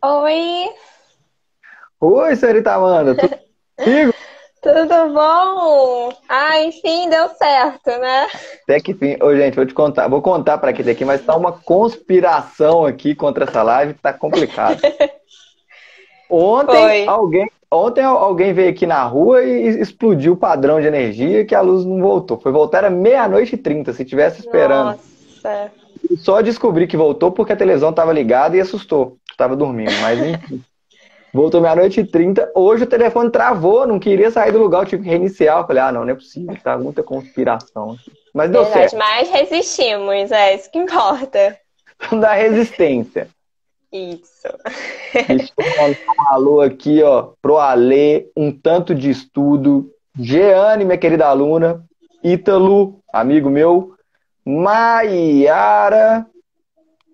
Oi, Oi, senhorita Amanda, tudo comigo? tudo bom? Ah, enfim, deu certo, né? Até que fim. Ô, gente, vou contar para quem daqui, mas tá uma conspiração aqui contra essa live, tá complicado. Foi. Ontem alguém veio aqui na rua e explodiu o padrão de energia que a luz não voltou. Foi voltar era meia-noite e 30, se tivesse esperando. Nossa. E só descobri que voltou porque a televisão estava ligada e assustou. Estava dormindo, mas enfim. Voltou meia-noite e 30. Hoje o telefone travou, não queria sair do lugar, eu tive que reiniciar. Eu falei, ah, não é possível, tá muita conspiração aqui. Mas deu Verdade, certo. mas resistimos, é isso que importa. Da resistência. Isso. Deixa eu mandar um alô aqui, ó, pro Alê, um tanto de estudo. Jeane, minha querida aluna. Ítalo, amigo meu. Maiara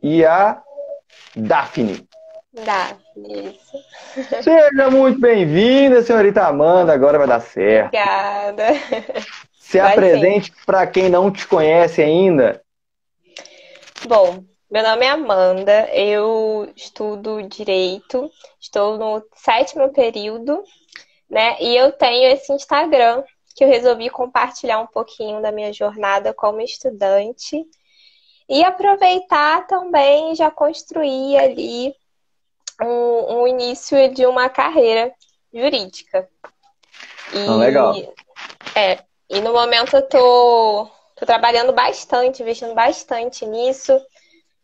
e a Daphne. Dá, isso. Seja muito bem-vinda, senhorita Amanda. Agora vai dar certo. Obrigada. Se Vai sim. apresente para quem não te conhece ainda. Bom, meu nome é Amanda, eu estudo Direito, estou no sétimo período, né? E eu tenho esse Instagram que eu resolvi compartilhar um pouquinho da minha jornada como estudante e aproveitar também já construir ali um início de uma carreira jurídica. Ah, legal. E, e no momento eu tô trabalhando bastante, investindo bastante nisso,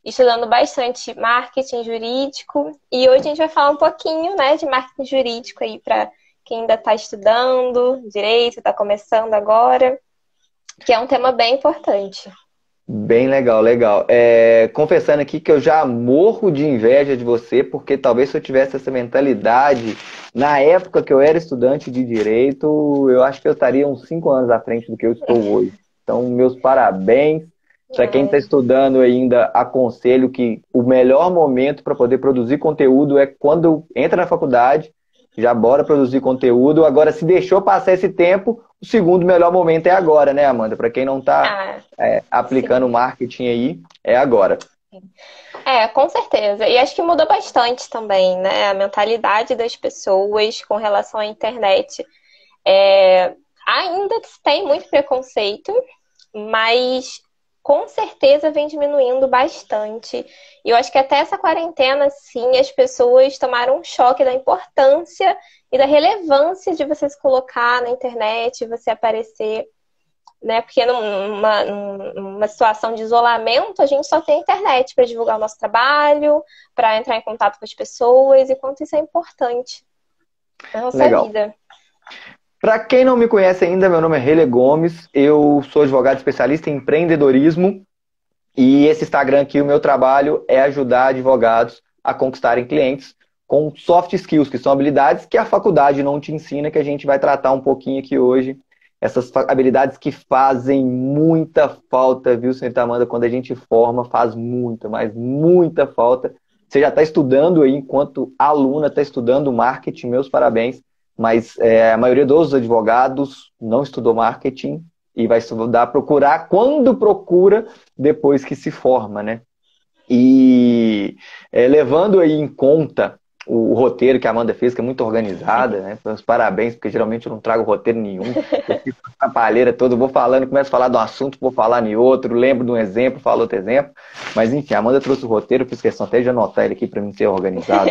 estudando bastante marketing jurídico. E hoje a gente vai falar um pouquinho, né, de marketing jurídico aí para quem ainda está estudando direito, está começando agora, que é um tema bem importante. Bem legal, legal. Confessando aqui que eu já morro de inveja de você, porque talvez se eu tivesse essa mentalidade na época que eu era estudante de direito, eu acho que eu estaria uns 5 anos à frente do que eu estou hoje. Então, meus parabéns. Para quem está Ai, estudando ainda, aconselho que o melhor momento para poder produzir conteúdo é quando entra na faculdade, já bora produzir conteúdo. Agora, se deixou passar esse tempo, o segundo melhor momento é agora, né, Amanda? Para quem não está ah, aplicando sim. marketing aí, é agora. É, com certeza. E acho que mudou bastante também, né? A mentalidade das pessoas com relação à internet. Ainda tem muito preconceito, mas com certeza vem diminuindo bastante. E eu acho que até essa quarentena, sim, as pessoas tomaram um choque da importância e da relevância de você se colocar na internet, você aparecer, né? Porque numa situação de isolamento, a gente só tem a internet para divulgar o nosso trabalho, para entrar em contato com as pessoas, e quanto isso é importante na nossa Legal. vida. Para quem não me conhece ainda, meu nome é Rele Gomes, eu sou advogado especialista em empreendedorismo e esse Instagram aqui, o meu trabalho é ajudar advogados a conquistarem clientes com soft skills, que são habilidades que a faculdade não te ensina, que a gente vai tratar um pouquinho aqui hoje. Essas habilidades que fazem muita falta, viu, senhorita Amanda? Quando a gente forma, faz muita, mas muita falta. Você já está estudando aí, enquanto aluna, está estudando marketing, meus parabéns. Mas a maioria dos advogados não estudou marketing e vai estudar, procurar, quando procura, depois que se forma, né? E levando aí em conta o roteiro que a Amanda fez, que é muito organizada, né? Meus parabéns, porque geralmente eu não trago roteiro nenhum. Eu fico na palheira toda, vou falando, começo a falar de um assunto, vou falar em outro, lembro de um exemplo, falo outro exemplo. Mas enfim, a Amanda trouxe o roteiro, fiz questão até de anotar ele aqui para mim ser organizado.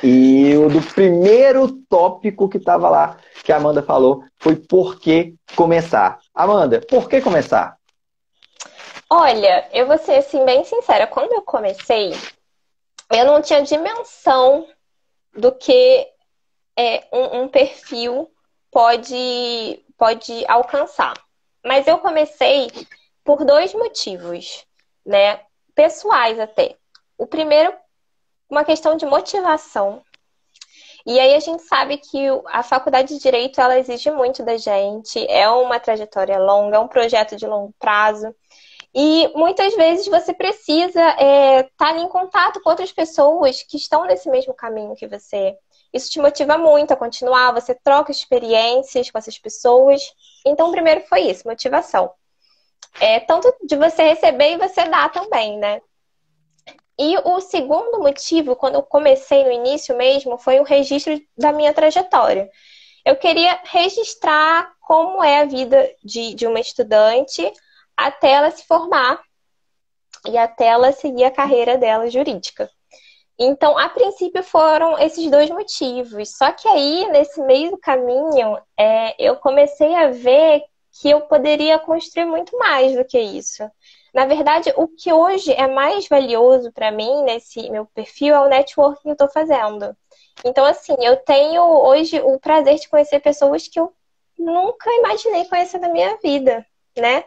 E o do primeiro tópico que estava lá, que a Amanda falou, foi por que começar. Amanda, por que começar? Olha, eu vou ser assim, bem sincera. Quando eu comecei, eu não tinha dimensão do que um perfil pode alcançar. Mas eu comecei por dois motivos, né? Pessoais até. O primeiro, uma questão de motivação. E aí a gente sabe que a faculdade de Direito, ela exige muito da gente. É uma trajetória longa, é um projeto de longo prazo. E muitas vezes você precisa estar em contato com outras pessoas que estão nesse mesmo caminho que você. Isso te motiva muito a continuar, você troca experiências com essas pessoas. Então, primeiro foi isso, motivação. Tanto de você receber e você dar também, né? E o segundo motivo, quando eu comecei no início mesmo, foi o registro da minha trajetória. Eu queria registrar como é a vida de uma estudante até ela se formar e até ela seguir a carreira dela jurídica. Então, a princípio foram esses dois motivos. Só que aí, nesse meio do caminho, eu comecei a ver que eu poderia construir muito mais do que isso. Na verdade, o que hoje é mais valioso para mim, nesse meu perfil, é o networking que eu estou fazendo. Então, assim, eu tenho hoje o prazer de conhecer pessoas que eu nunca imaginei conhecer na minha vida, né?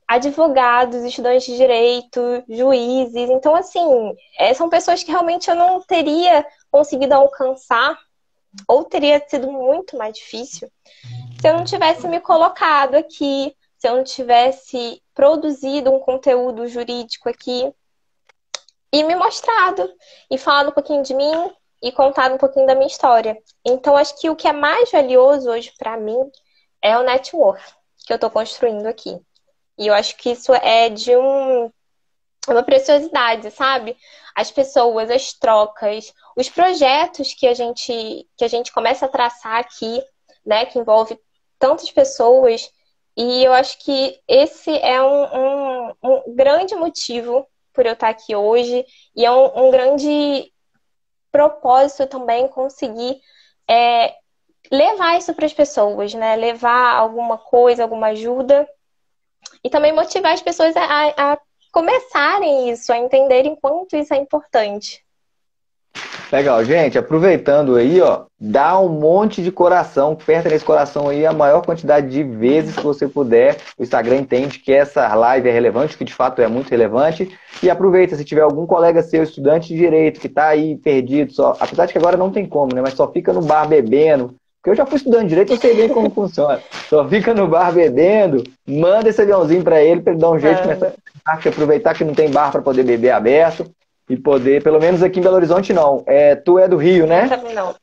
Advogados, estudantes de direito, juízes. Então, assim, são pessoas que realmente eu não teria conseguido alcançar, ou teria sido muito mais difícil, se eu não tivesse me colocado aqui, se eu não tivesse produzido um conteúdo jurídico aqui e me mostrado, e falado um pouquinho de mim e contado um pouquinho da minha história. Então, acho que o que é mais valioso hoje para mim é o network que eu estou construindo aqui. E eu acho que isso é de uma preciosidade, sabe? As pessoas, as trocas, os projetos que a gente começa a traçar aqui, né? Que envolve tantas pessoas. E eu acho que esse é um grande motivo por eu estar aqui hoje. E é um grande propósito também conseguir levar isso para as pessoas, né? Levar alguma coisa, alguma ajuda. E também motivar as pessoas a começarem isso, a entenderem quanto isso é importante. Legal, gente, aproveitando aí, ó, dá um monte de coração, aperta nesse coração aí a maior quantidade de vezes que você puder. O Instagram entende que essa live é relevante, que de fato é muito relevante. E aproveita, se tiver algum colega seu, estudante de direito, que tá aí perdido, apesar de que agora não tem como, né? Mas só fica no bar bebendo. Porque eu já fui estudando de direito, eu sei bem como funciona. Só fica no bar bebendo, manda esse aviãozinho para ele dar um jeito de começar a aproveitar que não tem bar para poder beber aberto. E poder, pelo menos aqui em Belo Horizonte, não. Tu é do Rio, né? Também não.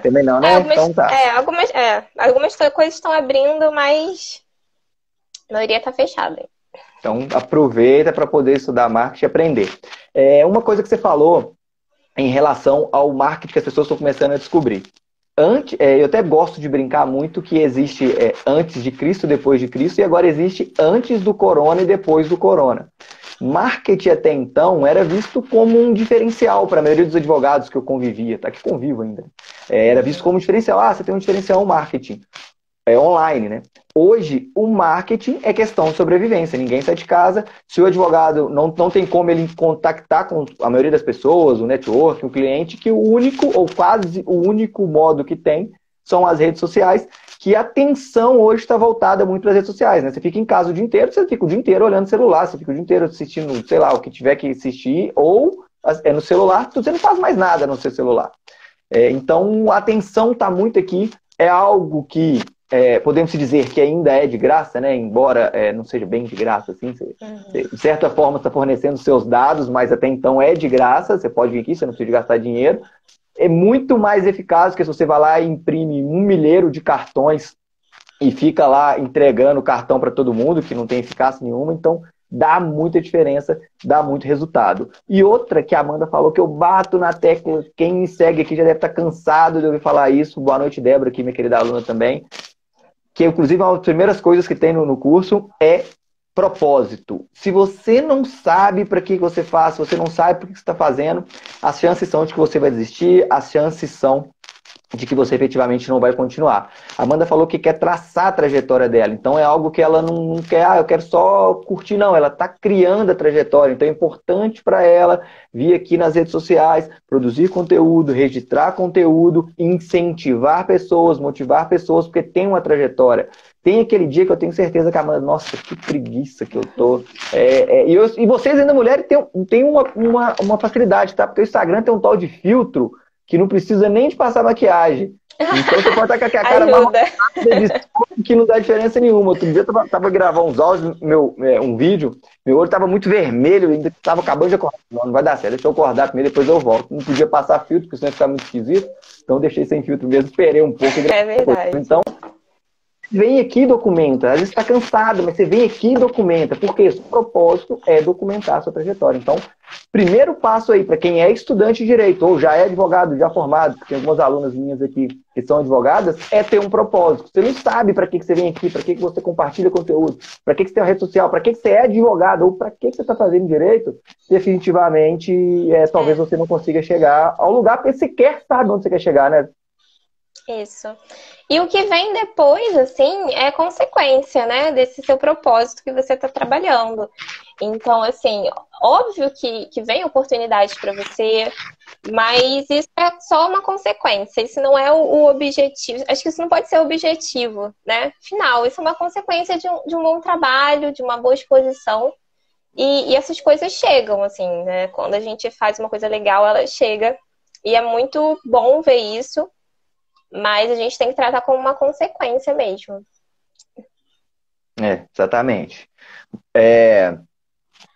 Também não, né? Então tá. Algumas coisas estão abrindo, mas a maioria tá fechada. Então aproveita para poder estudar marketing e aprender. Uma coisa que você falou em relação ao marketing que as pessoas estão começando a descobrir. Eu até gosto de brincar muito que existe antes de Cristo, depois de Cristo, e agora existe antes do corona e depois do corona. Marketing até então era visto como um diferencial para a maioria dos advogados que eu convivia, tá? Que convivo ainda. Era visto como um diferencial. Você tem um diferencial no marketing. Online, né? Hoje, o marketing é questão de sobrevivência. Ninguém sai de casa. Se o advogado não tem como ele contactar com a maioria das pessoas, o network, o cliente, que o único, ou quase o único modo que tem são as redes sociais, que a atenção hoje está voltada muito para as redes sociais, né? Você fica em casa o dia inteiro, você fica o dia inteiro olhando o celular, você fica o dia inteiro assistindo, sei lá, o que tiver que assistir, ou no celular, você não faz mais nada no seu celular. Então, a atenção está muito aqui, é algo que podemos dizer que ainda é de graça, né? Embora não seja bem de graça, assim, de certa forma está fornecendo seus dados, mas até então é de graça, você pode vir aqui, você não precisa gastar dinheiro. É muito mais eficaz que se você vai lá e imprime 1 milheiro de cartões e fica lá entregando o cartão para todo mundo, que não tem eficácia nenhuma, então dá muita diferença, dá muito resultado. E outra que a Amanda falou, que eu bato na tecla, quem me segue aqui já deve estar cansado de ouvir falar isso. Boa noite, Débora, aqui, minha querida aluna também. Que, inclusive, uma das primeiras coisas que tem no curso é propósito. Se você não sabe para que você faz, se você não sabe por que você está fazendo, as chances são de que você vai desistir, as chances são de que você efetivamente não vai continuar. A Amanda falou que quer traçar a trajetória dela, então é algo que ela não quer, eu quero só curtir, não, ela está criando a trajetória, então é importante para ela vir aqui nas redes sociais, produzir conteúdo, registrar conteúdo, incentivar pessoas, motivar pessoas, porque tem uma trajetória. Tem aquele dia que eu tenho certeza que a Amanda, nossa, que preguiça que eu tô. E vocês ainda, mulheres, têm uma facilidade, tá? Porque o Instagram tem um tal de filtro que não precisa nem de passar maquiagem. Então você pode estar com a cara marronada que não dá diferença nenhuma. Outro dia eu tava gravando uns áudios, um vídeo, meu olho tava muito vermelho, ainda tava acabando de acordar. Não vai dar certo, deixa eu acordar primeiro, depois eu volto. Não podia passar filtro, porque senão ia ficar muito esquisito. Então eu deixei sem filtro mesmo, esperei um pouco. É verdade. Então, vem aqui e documenta. Às vezes está cansado, mas você vem aqui e documenta. Porque o propósito é documentar a sua trajetória. Então, primeiro passo aí, para quem é estudante de direito, ou já é advogado, já formado, tem algumas alunas minhas aqui que são advogadas, é ter um propósito. Você não sabe para que você vem aqui, para que você compartilha conteúdo, para que você tem uma rede social, para que você é advogado, ou para que você está fazendo direito, definitivamente, talvez você não consiga chegar ao lugar, porque você quer saber onde você quer chegar, né? Isso. E o que vem depois, assim, é consequência, né, desse seu propósito que você está trabalhando. Então, assim, óbvio que vem oportunidades para você, mas isso é só uma consequência. Isso não é o objetivo. Acho que isso não pode ser o objetivo, né, final. Isso é uma consequência de um bom trabalho, de uma boa exposição. E essas coisas chegam, assim, né? Quando a gente faz uma coisa legal, ela chega. E é muito bom ver isso. Mas a gente tem que tratar como uma consequência mesmo. Exatamente.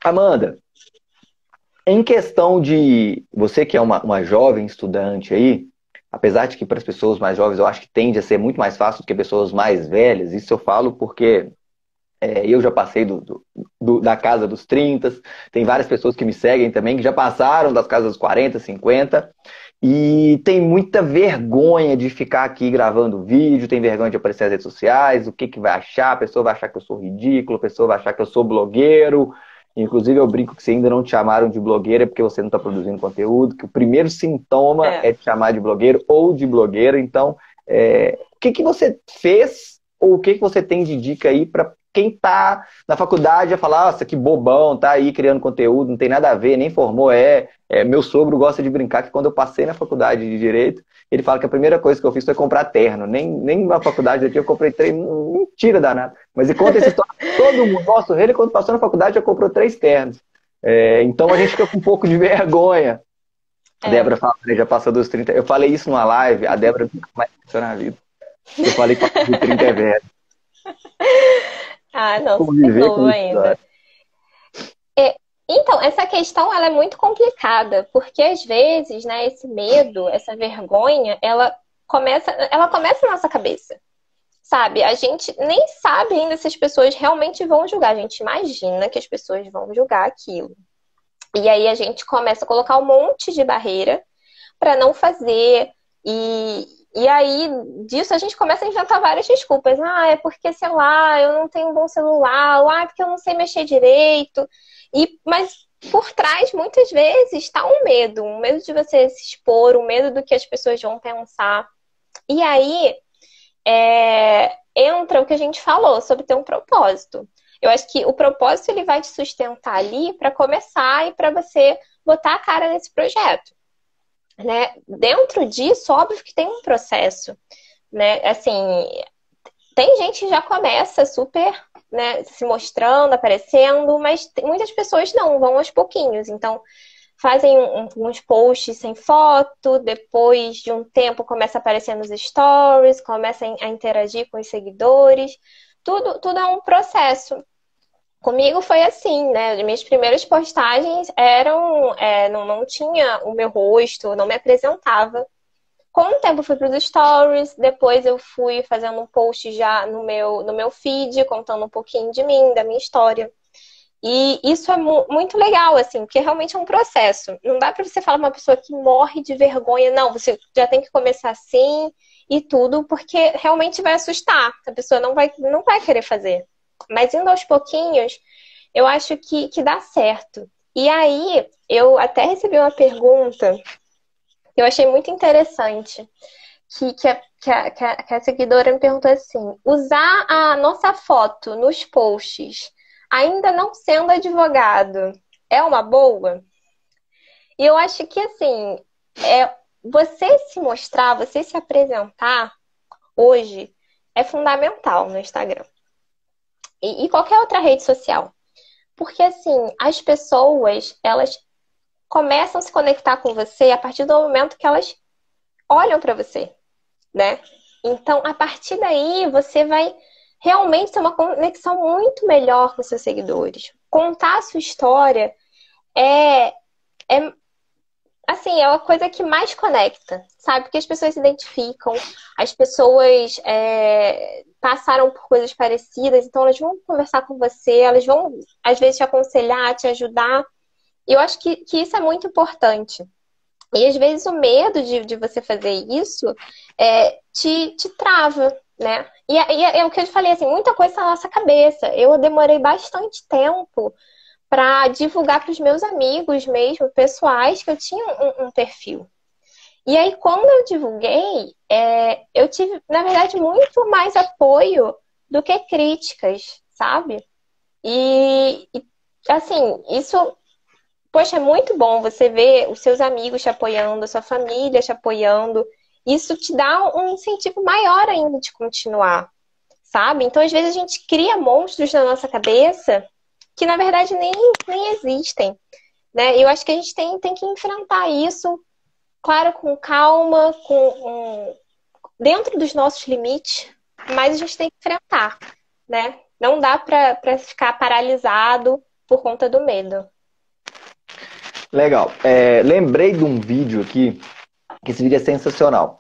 Amanda, em questão de você que é uma jovem estudante aí, apesar de que para as pessoas mais jovens eu acho que tende a ser muito mais fácil do que pessoas mais velhas, isso eu falo porque eu já passei da casa dos 30, tem várias pessoas que me seguem também que já passaram das casas dos 40, 50, e tem muita vergonha de ficar aqui gravando vídeo, tem vergonha de aparecer nas redes sociais, o que vai achar, a pessoa vai achar que eu sou ridículo, a pessoa vai achar que eu sou blogueiro. Inclusive eu brinco que se ainda não te chamaram de blogueira é porque você não está produzindo conteúdo, que o primeiro sintoma é te chamar de blogueiro ou de blogueira. Então, o que você fez ou o que você tem de dica aí para quem tá na faculdade a falar, nossa, que bobão, tá aí criando conteúdo, não tem nada a ver, nem formou, meu sogro gosta de brincar que quando eu passei na faculdade de Direito, ele fala que a primeira coisa que eu fiz foi comprar terno, nem na faculdade aqui eu comprei 3, mentira danada, mas ele conta essa história, todo mundo, nossa, ele quando passou na faculdade já comprou 3 ternos, então a gente fica com um pouco de vergonha. A Débora fala, já passou dos 30, eu falei isso numa live, a Débora nunca mais pensou na vida, eu falei que passou dos 30 é velho. Ah, não, você é novo ainda. Então, essa questão ela é muito complicada, porque às vezes, né, esse medo, essa vergonha, ela começa na nossa cabeça, sabe? A gente nem sabe ainda se as pessoas realmente vão julgar. A gente imagina que as pessoas vão julgar aquilo. E aí a gente começa a colocar um monte de barreira para não fazer. E aí, disso, a gente começa a inventar várias desculpas. Ah, é porque, sei lá, eu não tenho um bom celular. Ou, é porque eu não sei mexer direito. Mas por trás, muitas vezes, está um medo de você se expor, um medo do que as pessoas vão pensar. E aí, entra o que a gente falou sobre ter um propósito. Eu acho que o propósito ele vai te sustentar ali para começar e para você botar a cara nesse projeto. Né? Dentro disso, óbvio que tem um processo, né? Assim, tem gente que já começa super, né, se mostrando, aparecendo, mas muitas pessoas não, vão aos pouquinhos. Então, fazem uns posts sem foto, depois de um tempo começa a aparecer nos stories, começa a interagir com os seguidores. Tudo é um processo. Comigo foi assim, né? Minhas primeiras postagens eram... não tinha o meu rosto, não me apresentava. Com o tempo eu fui para os stories, depois eu fui fazendo um post já no meu feed, contando um pouquinho de mim, da minha história. E isso é muito legal, assim, porque realmente é um processo. Não dá para você falar pra uma pessoa que morre de vergonha, não, você já tem que começar assim e tudo, porque realmente vai assustar. A pessoa não vai querer fazer. Mas indo aos pouquinhos, eu acho que dá certo. E aí, eu até recebi uma pergunta que eu achei muito interessante, que a seguidora me perguntou assim: usar a nossa foto nos posts, ainda não sendo advogado, é uma boa? E eu acho que, assim, você se mostrar, você se apresentar hoje é fundamental no Instagram. E qualquer outra rede social. Porque, assim, as pessoas, elas começam a se conectar com você a partir do momento que elas olham para você, né? Então, a partir daí, você vai realmente ter uma conexão muito melhor com seus seguidores. Contar a sua história assim, é a coisa que mais conecta, sabe? Porque as pessoas se identificam, as pessoas passaram por coisas parecidas, então elas vão conversar com você, elas vão, às vezes, te aconselhar, te ajudar. E eu acho que isso é muito importante. E às vezes o medo de você fazer isso te trava, né? E é o que eu te falei, assim, muita coisa tá na nossa cabeça. Eu demorei bastante tempo para divulgar para os meus amigos mesmo, pessoais, que eu tinha um perfil. E aí, quando eu divulguei, eu tive, na verdade, muito mais apoio do que críticas, sabe? Assim, isso, poxa, é muito bom você ver os seus amigos te apoiando, a sua família te apoiando. Isso te dá um incentivo maior ainda de continuar, sabe? Então, às vezes, a gente cria monstros na nossa cabeça que, na verdade, nem existem, né? Eu acho que a gente tem que enfrentar isso, claro, com calma, dentro dos nossos limites, mas a gente tem que enfrentar, né? Não dá para ficar paralisado por conta do medo. Legal. Lembrei de um vídeo aqui, que esse vídeo é sensacional.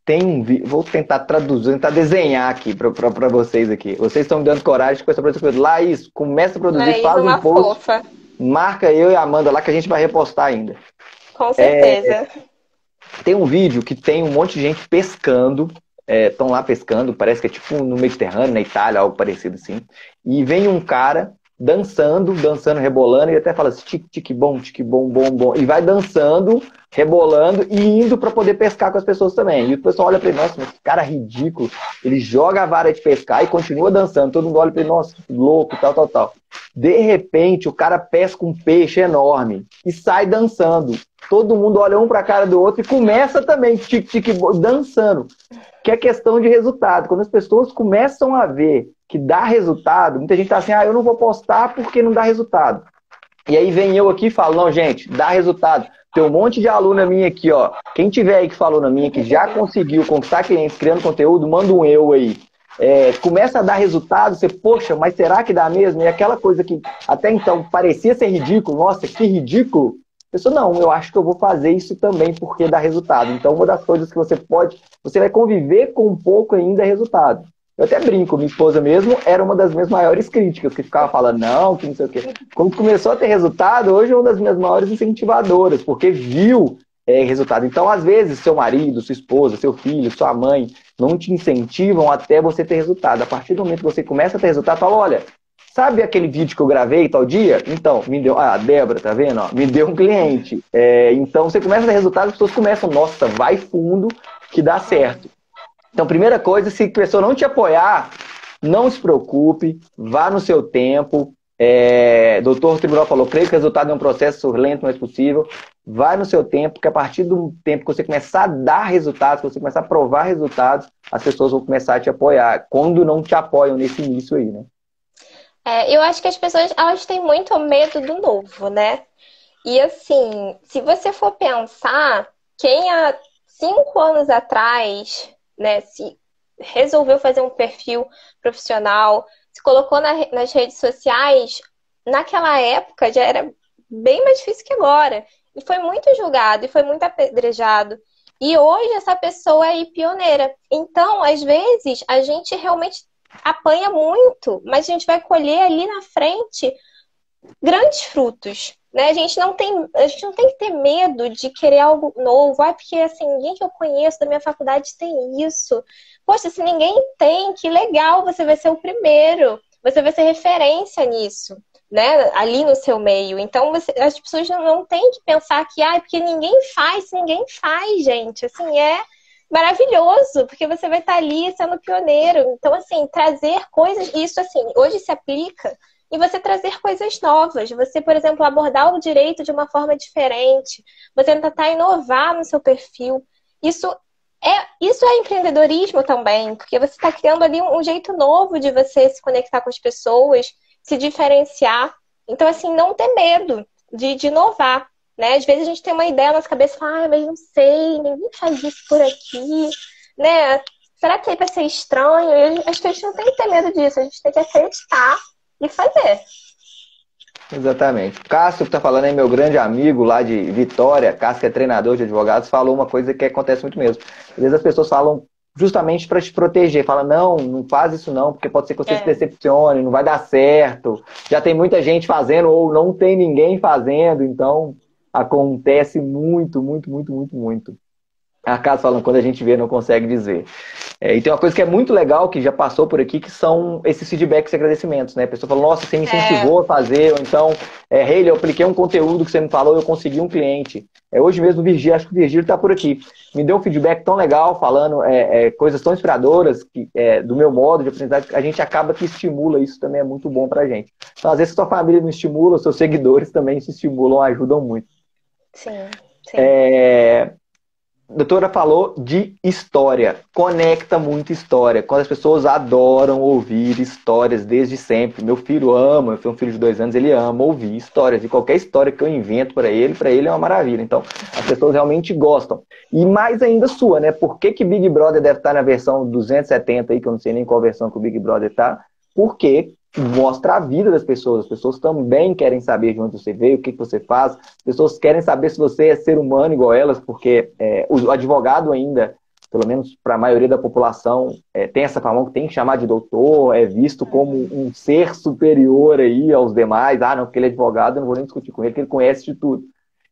Tem um vídeo, vou tentar traduzir, tentar desenhar aqui para vocês aqui. Vocês estão me dando coragem com essa coisa. Laís, começa a produzir, Laís, faz um uma post, fofa, marca eu e a Amanda lá que a gente vai repostar ainda. com certeza. Tem um vídeo que tem um monte de gente pescando, estão lá pescando, parece que é tipo no Mediterrâneo, na Itália, algo parecido assim. E vem um cara dançando, rebolando, e até fala assim, tique, bom, bom, bom. E vai dançando, rebolando e indo para poder pescar com as pessoas também. E o pessoal olha para ele, nossa, mas que cara ridículo. Ele joga a vara de pescar e continua dançando. Todo mundo olha para ele, nossa, que louco, tal. De repente, o cara pesca um peixe enorme e sai dançando. Todo mundo olha um para a cara do outro e começa também dançando. Que é questão de resultado. Quando as pessoas começam a ver que dá resultado, muita gente tá assim, eu não vou postar porque não dá resultado. E aí vem eu aqui e falo, não, gente, dá resultado. Tem um monte de aluna minha aqui, ó. Quem tiver aí que falou na minha, que já conseguiu conquistar clientes criando conteúdo, manda um eu aí. Começa a dar resultado, você, poxa, mas será que dá mesmo? E aquela coisa que até então parecia ser ridículo, nossa, que ridículo. Pessoa, não, eu acho que eu vou fazer isso também porque dá resultado. Então, uma das coisas que você vai conviver com um pouco ainda é resultado. Eu até brinco, minha esposa mesmo era uma das minhas maiores críticas, que ficava falando, não, que não sei o quê. Quando começou a ter resultado, hoje é uma das minhas maiores incentivadoras, porque viu resultado. Então, às vezes, seu marido, sua esposa, seu filho, sua mãe, não te incentivam até você ter resultado. A partir do momento que você começa a ter resultado, fala, olha, sabe aquele vídeo que eu gravei tal dia? Então, me deu. Ah, a Débora, tá vendo? Ó, me deu um cliente. Então, você começa a ter resultado, as pessoas começam, nossa, vai fundo que dá certo. Então, primeira coisa, se a pessoa não te apoiar, não se preocupe, vá no seu tempo. Doutor Tribunal falou, creio que o resultado é um processo lento, mas possível. Vai no seu tempo, que a partir do tempo que você começar a dar resultados, que você começar a provar resultados, as pessoas vão começar a te apoiar. Quando não te apoiam nesse início aí, né? Eu acho que as pessoas, elas têm muito medo do novo, né? E assim, se você for pensar, quem há 5 anos atrás, né, se resolveu fazer um perfil profissional, se colocou nas redes sociais, naquela época já era bem mais difícil que agora. E foi muito julgado, e foi muito apedrejado. E hoje essa pessoa é aí pioneira. Então, às vezes, a gente realmente apanha muito, mas a gente vai colher ali na frente grandes frutos, né? A gente não tem que ter medo de querer algo novo. Porque assim, ninguém que eu conheço da minha faculdade tem isso. Poxa, se ninguém tem, que legal, você vai ser o primeiro. Você vai ser referência nisso, né? Ali no seu meio. Então, as pessoas não têm que pensar que, porque ninguém faz, se ninguém faz, gente. Assim, é maravilhoso, porque você vai estar ali sendo pioneiro. Então, assim, trazer coisas, isso assim, hoje se aplica e você trazer coisas novas. Você, por exemplo, abordar o direito de uma forma diferente. Você tentar inovar no seu perfil. Isso é empreendedorismo também, porque você está criando ali um jeito novo de você se conectar com as pessoas, se diferenciar. Então, assim, não ter medo de inovar, né? Às vezes a gente tem uma ideia na nossa cabeça e fala, mas não sei, ninguém faz isso por aqui, né? Será que vai ser estranho? E acho que a gente não tem que ter medo disso, a gente tem que acreditar e fazer. Exatamente. O Cássio, que está falando aí, meu grande amigo lá de Vitória, Cássio que é treinador de advogados, falou uma coisa que acontece muito mesmo. Às vezes as pessoas falam justamente para te proteger, fala não, não faz isso não, porque pode ser que você se É, decepcione, não vai dar certo, já tem muita gente fazendo ou não tem ninguém fazendo, então acontece muito, muito, muito, muito, muito. A Cássio falando, quando a gente vê, não consegue dizer. E tem uma coisa que é muito legal, que já passou por aqui, que são esses feedbacks e agradecimentos, né? A pessoa fala, nossa, você me é, incentivou a fazer, ou então, Hayley, eu apliquei um conteúdo que você me falou e eu consegui um cliente. Hoje mesmo o Virgílio, acho que o Virgílio está por aqui. Me deu um feedback tão legal, falando coisas tão inspiradoras que, do meu modo de aprendizagem, a gente acaba que estimula, isso também é muito bom pra gente. Então, às vezes, se sua família não estimula, os seus seguidores também se estimulam, ajudam muito. sim, sim. A doutora falou de história, conecta muito história. Quando as pessoas adoram ouvir histórias desde sempre. Meu filho ama, eu tenho um filho de 2 anos, ele ama ouvir histórias. E qualquer história que eu invento para ele é uma maravilha. Então, as pessoas realmente gostam. E mais ainda sua, né? Por que Big Brother deve estar na versão 270 aí, que eu não sei nem qual versão que o Big Brother tá? Porque mostra a vida das pessoas. As pessoas também querem saber de onde você veio, o que você faz. As pessoas querem saber se você é ser humano igual elas, porque o advogado ainda, pelo menos para a maioria da população, tem essa fama que tem que chamar de doutor, é visto como Uhum. um ser superior aí aos demais. Ah, não, porque ele é advogado, eu não vou nem discutir com ele, porque ele conhece de tudo.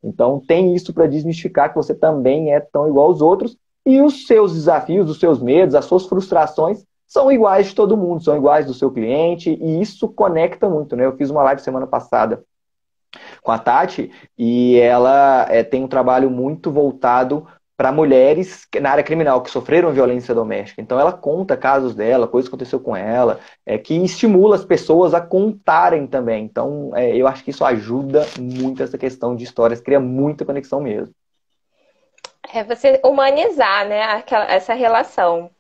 Então, tem isso para desmistificar que você também é tão igual aos outros e os seus desafios, os seus medos, as suas frustrações são iguais de todo mundo, são iguais do seu cliente e isso conecta muito, né? Eu fiz uma live semana passada com a Tati e ela tem um trabalho muito voltado para mulheres na área criminal que sofreram violência doméstica. Então ela conta casos dela, coisas que aconteceu com ela, que estimula as pessoas a contarem também. Então eu acho que isso ajuda muito essa questão de histórias, cria muita conexão mesmo. É você humanizar, né, essa relação.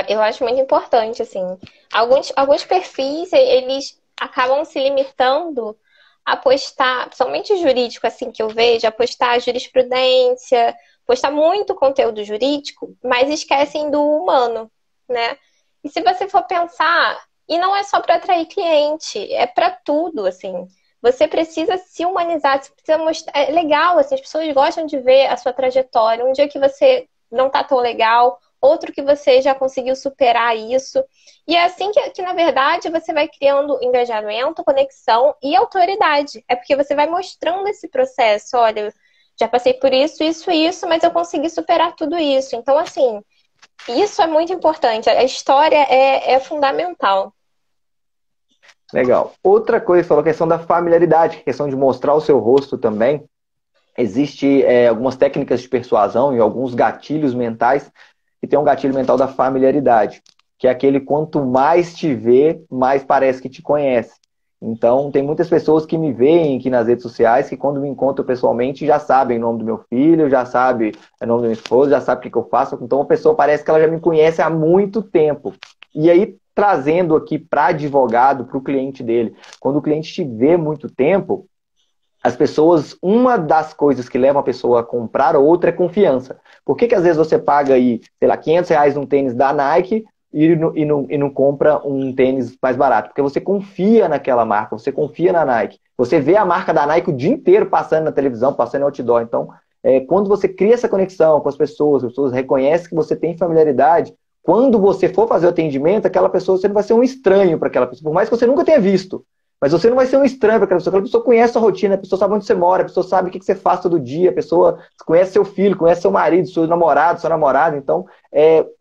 Eu acho muito importante, assim. Alguns perfis, eles acabam se limitando a postar, principalmente jurídico, assim, que eu vejo, a postar jurisprudência, postar muito conteúdo jurídico, mas esquecem do humano, né? E se você for pensar, e não é só para atrair cliente, é para tudo, assim. Você precisa se humanizar, você precisa mostrar. É legal, assim, as pessoas gostam de ver a sua trajetória. Um dia que você não tá tão legal, outro que você já conseguiu superar isso. E é assim que, na verdade, você vai criando engajamento, conexão e autoridade. É porque você vai mostrando esse processo. Olha, já passei por isso, isso e isso, mas eu consegui superar tudo isso. Então, assim, isso é muito importante. A história é fundamental. Legal. Outra coisa que falou, a questão da familiaridade, a questão de mostrar o seu rosto também. Existe algumas técnicas de persuasão e alguns gatilhos mentais, que tem um gatilho mental da familiaridade, que é aquele quanto mais te vê, mais parece que te conhece. Então, tem muitas pessoas que me veem aqui nas redes sociais, que quando me encontram pessoalmente já sabem o nome do meu filho, já sabe o nome da minha esposa, já sabe o que eu faço. Então, a pessoa parece que ela já me conhece há muito tempo. E aí, trazendo aqui para advogado, para o cliente dele, quando o cliente te vê muito tempo, as pessoas, uma das coisas que leva a pessoa a comprar, a outra é confiança. Por que às vezes você paga aí, sei lá, R$ 500 num tênis da Nike e não compra um tênis mais barato? Porque você confia naquela marca, você confia na Nike. Você vê a marca da Nike o dia inteiro passando na televisão, passando no outdoor. Então, quando você cria essa conexão com as pessoas reconhecem que você tem familiaridade, quando você for fazer o atendimento, aquela pessoa, você não vai ser um estranho para aquela pessoa, por mais que você nunca tenha visto. Mas você não vai ser um estranho para aquela pessoa conhece a sua rotina, a pessoa sabe onde você mora, a pessoa sabe o que você faz todo dia, a pessoa conhece seu filho, conhece seu marido, seu namorado, sua namorada. Então,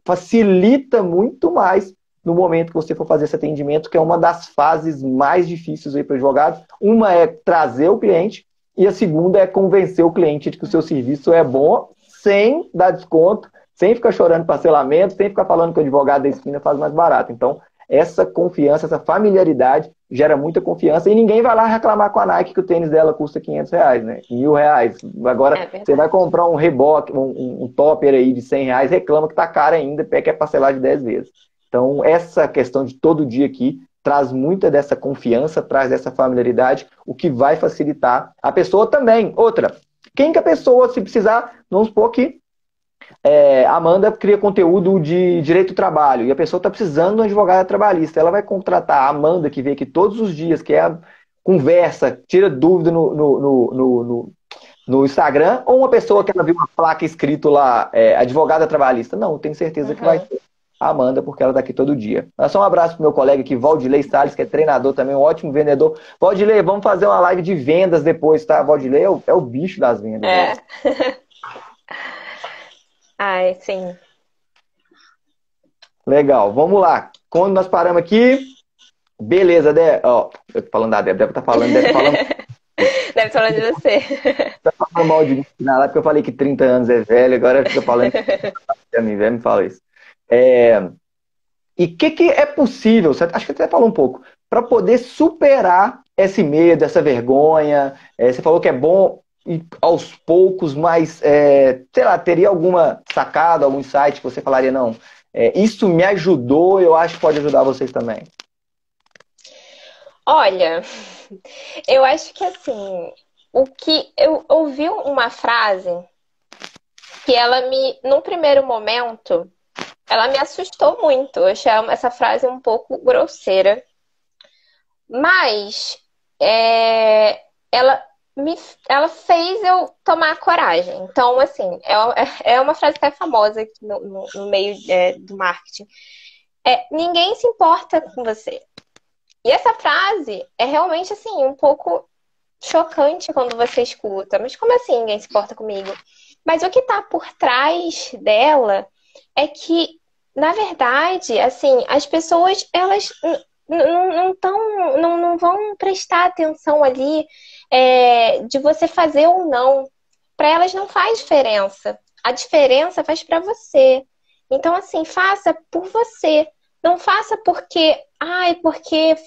facilita muito mais no momento que você for fazer esse atendimento, que é uma das fases mais difíceis aí para o advogado. Uma é trazer o cliente e a segunda é convencer o cliente de que o seu serviço é bom, sem dar desconto, sem ficar chorando parcelamento, sem ficar falando que o advogado da esquina faz mais barato. Então, essa confiança, essa familiaridade gera muita confiança e ninguém vai lá reclamar com a Nike que o tênis dela custa R$ 500, né? R$ 1.000. Agora, você vai comprar um Reebok, um topper aí de R$ 100, reclama que tá caro ainda, quer parcelar de 10 vezes. Então, essa questão de todo dia aqui traz muita dessa confiança, traz dessa familiaridade, o que vai facilitar a pessoa também. Outra, quem que a pessoa, se precisar, vamos supor que a Amanda cria conteúdo de direito do trabalho e a pessoa está precisando de uma advogada trabalhista. Ela vai contratar a Amanda, que vem aqui todos os dias, que é conversa, tira dúvida no Instagram, ou uma pessoa que ela viu uma placa escrito lá, advogada trabalhista? Não, tenho certeza que vai Uhum. ser a Amanda, porque ela está aqui todo dia. Mas só um abraço pro meu colega aqui, Valdilei Salles, que é treinador também, um ótimo vendedor. Valdilei, vamos fazer uma live de vendas depois, tá? Valdilei é o bicho das vendas, velho. É. Ai, sim. Legal, vamos lá. Quando nós paramos aqui, beleza, ó, eu tô falando da Débora tá falando, Débora tá falando, Deve falar de você. tá falando mal de mim na live, porque eu falei que 30 anos é velho, agora fica falando que a mim, velho, me fala isso. E o que é possível, acho que até falou um pouco, para poder superar esse medo, essa vergonha? Você falou que é bom ir aos poucos, mas, sei lá, teria alguma sacada, algum insight que você falaria, não, isso me ajudou, eu acho que pode ajudar vocês também. Olha, eu acho que assim, o que eu ouvi uma frase que num primeiro momento, ela me assustou muito. Eu achei essa frase um pouco grosseira, mas ela ela fez eu tomar coragem. Então, assim, é uma frase até famosa aqui no meio do marketing. Ninguém se importa com você. E essa frase é realmente, assim, um pouco chocante quando você escuta. Mas como assim ninguém se importa comigo? Mas o que tá por trás dela é que, na verdade, assim, as pessoas, elas não vão prestar atenção ali de você fazer ou não. Para elas não faz diferença. A diferença faz para você. Então, assim, faça por você. Não faça porque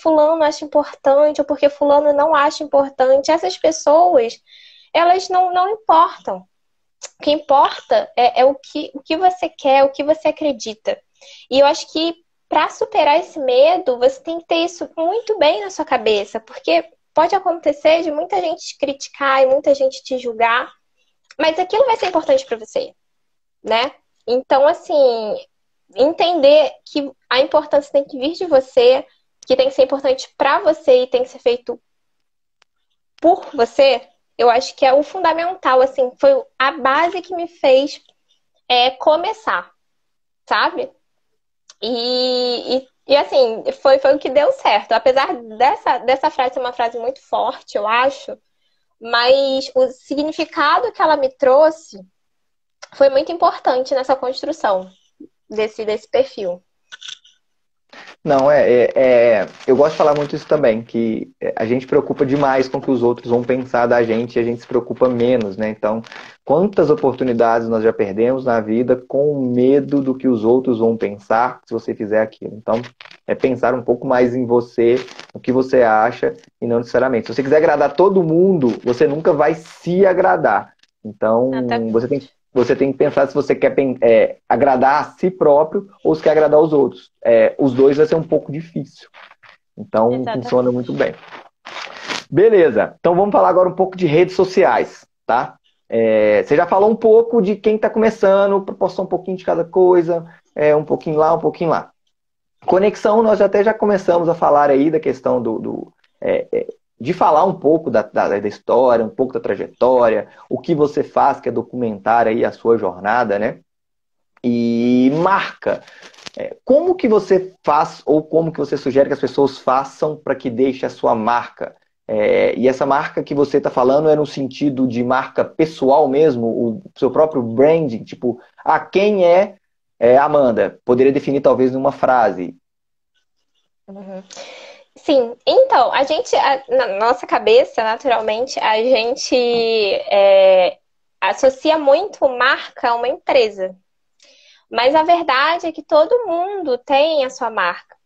fulano acha importante ou porque fulano não acha importante. Essas pessoas, elas não importam. O que importa é o que você quer, o que você acredita. E eu acho que para superar esse medo, você tem que ter isso muito bem na sua cabeça, porque pode acontecer de muita gente te criticar e muita gente te julgar, mas aquilo vai ser importante para você, né? Então, assim, entender que a importância tem que vir de você, que tem que ser importante para você e tem que ser feito por você, eu acho que é o fundamental, assim, foi a base que me fez começar, sabe? E assim, foi o que deu certo. Apesar dessa frase ser uma frase muito forte, eu acho, mas o significado que ela me trouxe foi muito importante nessa construção desse perfil. Não, eu gosto de falar muito isso também, que a gente preocupa demais com o que os outros vão pensar da gente e a gente se preocupa menos, né? Então, quantas oportunidades nós já perdemos na vida com medo do que os outros vão pensar se você fizer aquilo. Então, é pensar um pouco mais em você, no que você acha e não necessariamente. Se você quiser agradar todo mundo, você nunca vai se agradar. Então, você tem que pensar se você quer agradar a si próprio ou se quer agradar os outros. Os dois vai ser um pouco difícil. Então, Exatamente. funciona muito bem. Beleza. Então, vamos falar agora um pouco de redes sociais, tá? Você já falou um pouco de quem está começando, proporção um pouquinho de cada coisa, um pouquinho lá, um pouquinho lá. Conexão, nós até já começamos a falar aí da questão de falar um pouco da história, um pouco da trajetória, o que você faz, que é documentar aí a sua jornada, né? E marca. Como que você faz ou como que você sugere que as pessoas façam para que deixe a sua marca? E essa marca que você está falando é no sentido de marca pessoal mesmo, o seu próprio branding, tipo, quem é Amanda? Poderia definir talvez numa frase. Uhum. Sim, então, na nossa cabeça, naturalmente, a gente associa muito marca a uma empresa. Mas a verdade é que todo mundo tem a sua marca.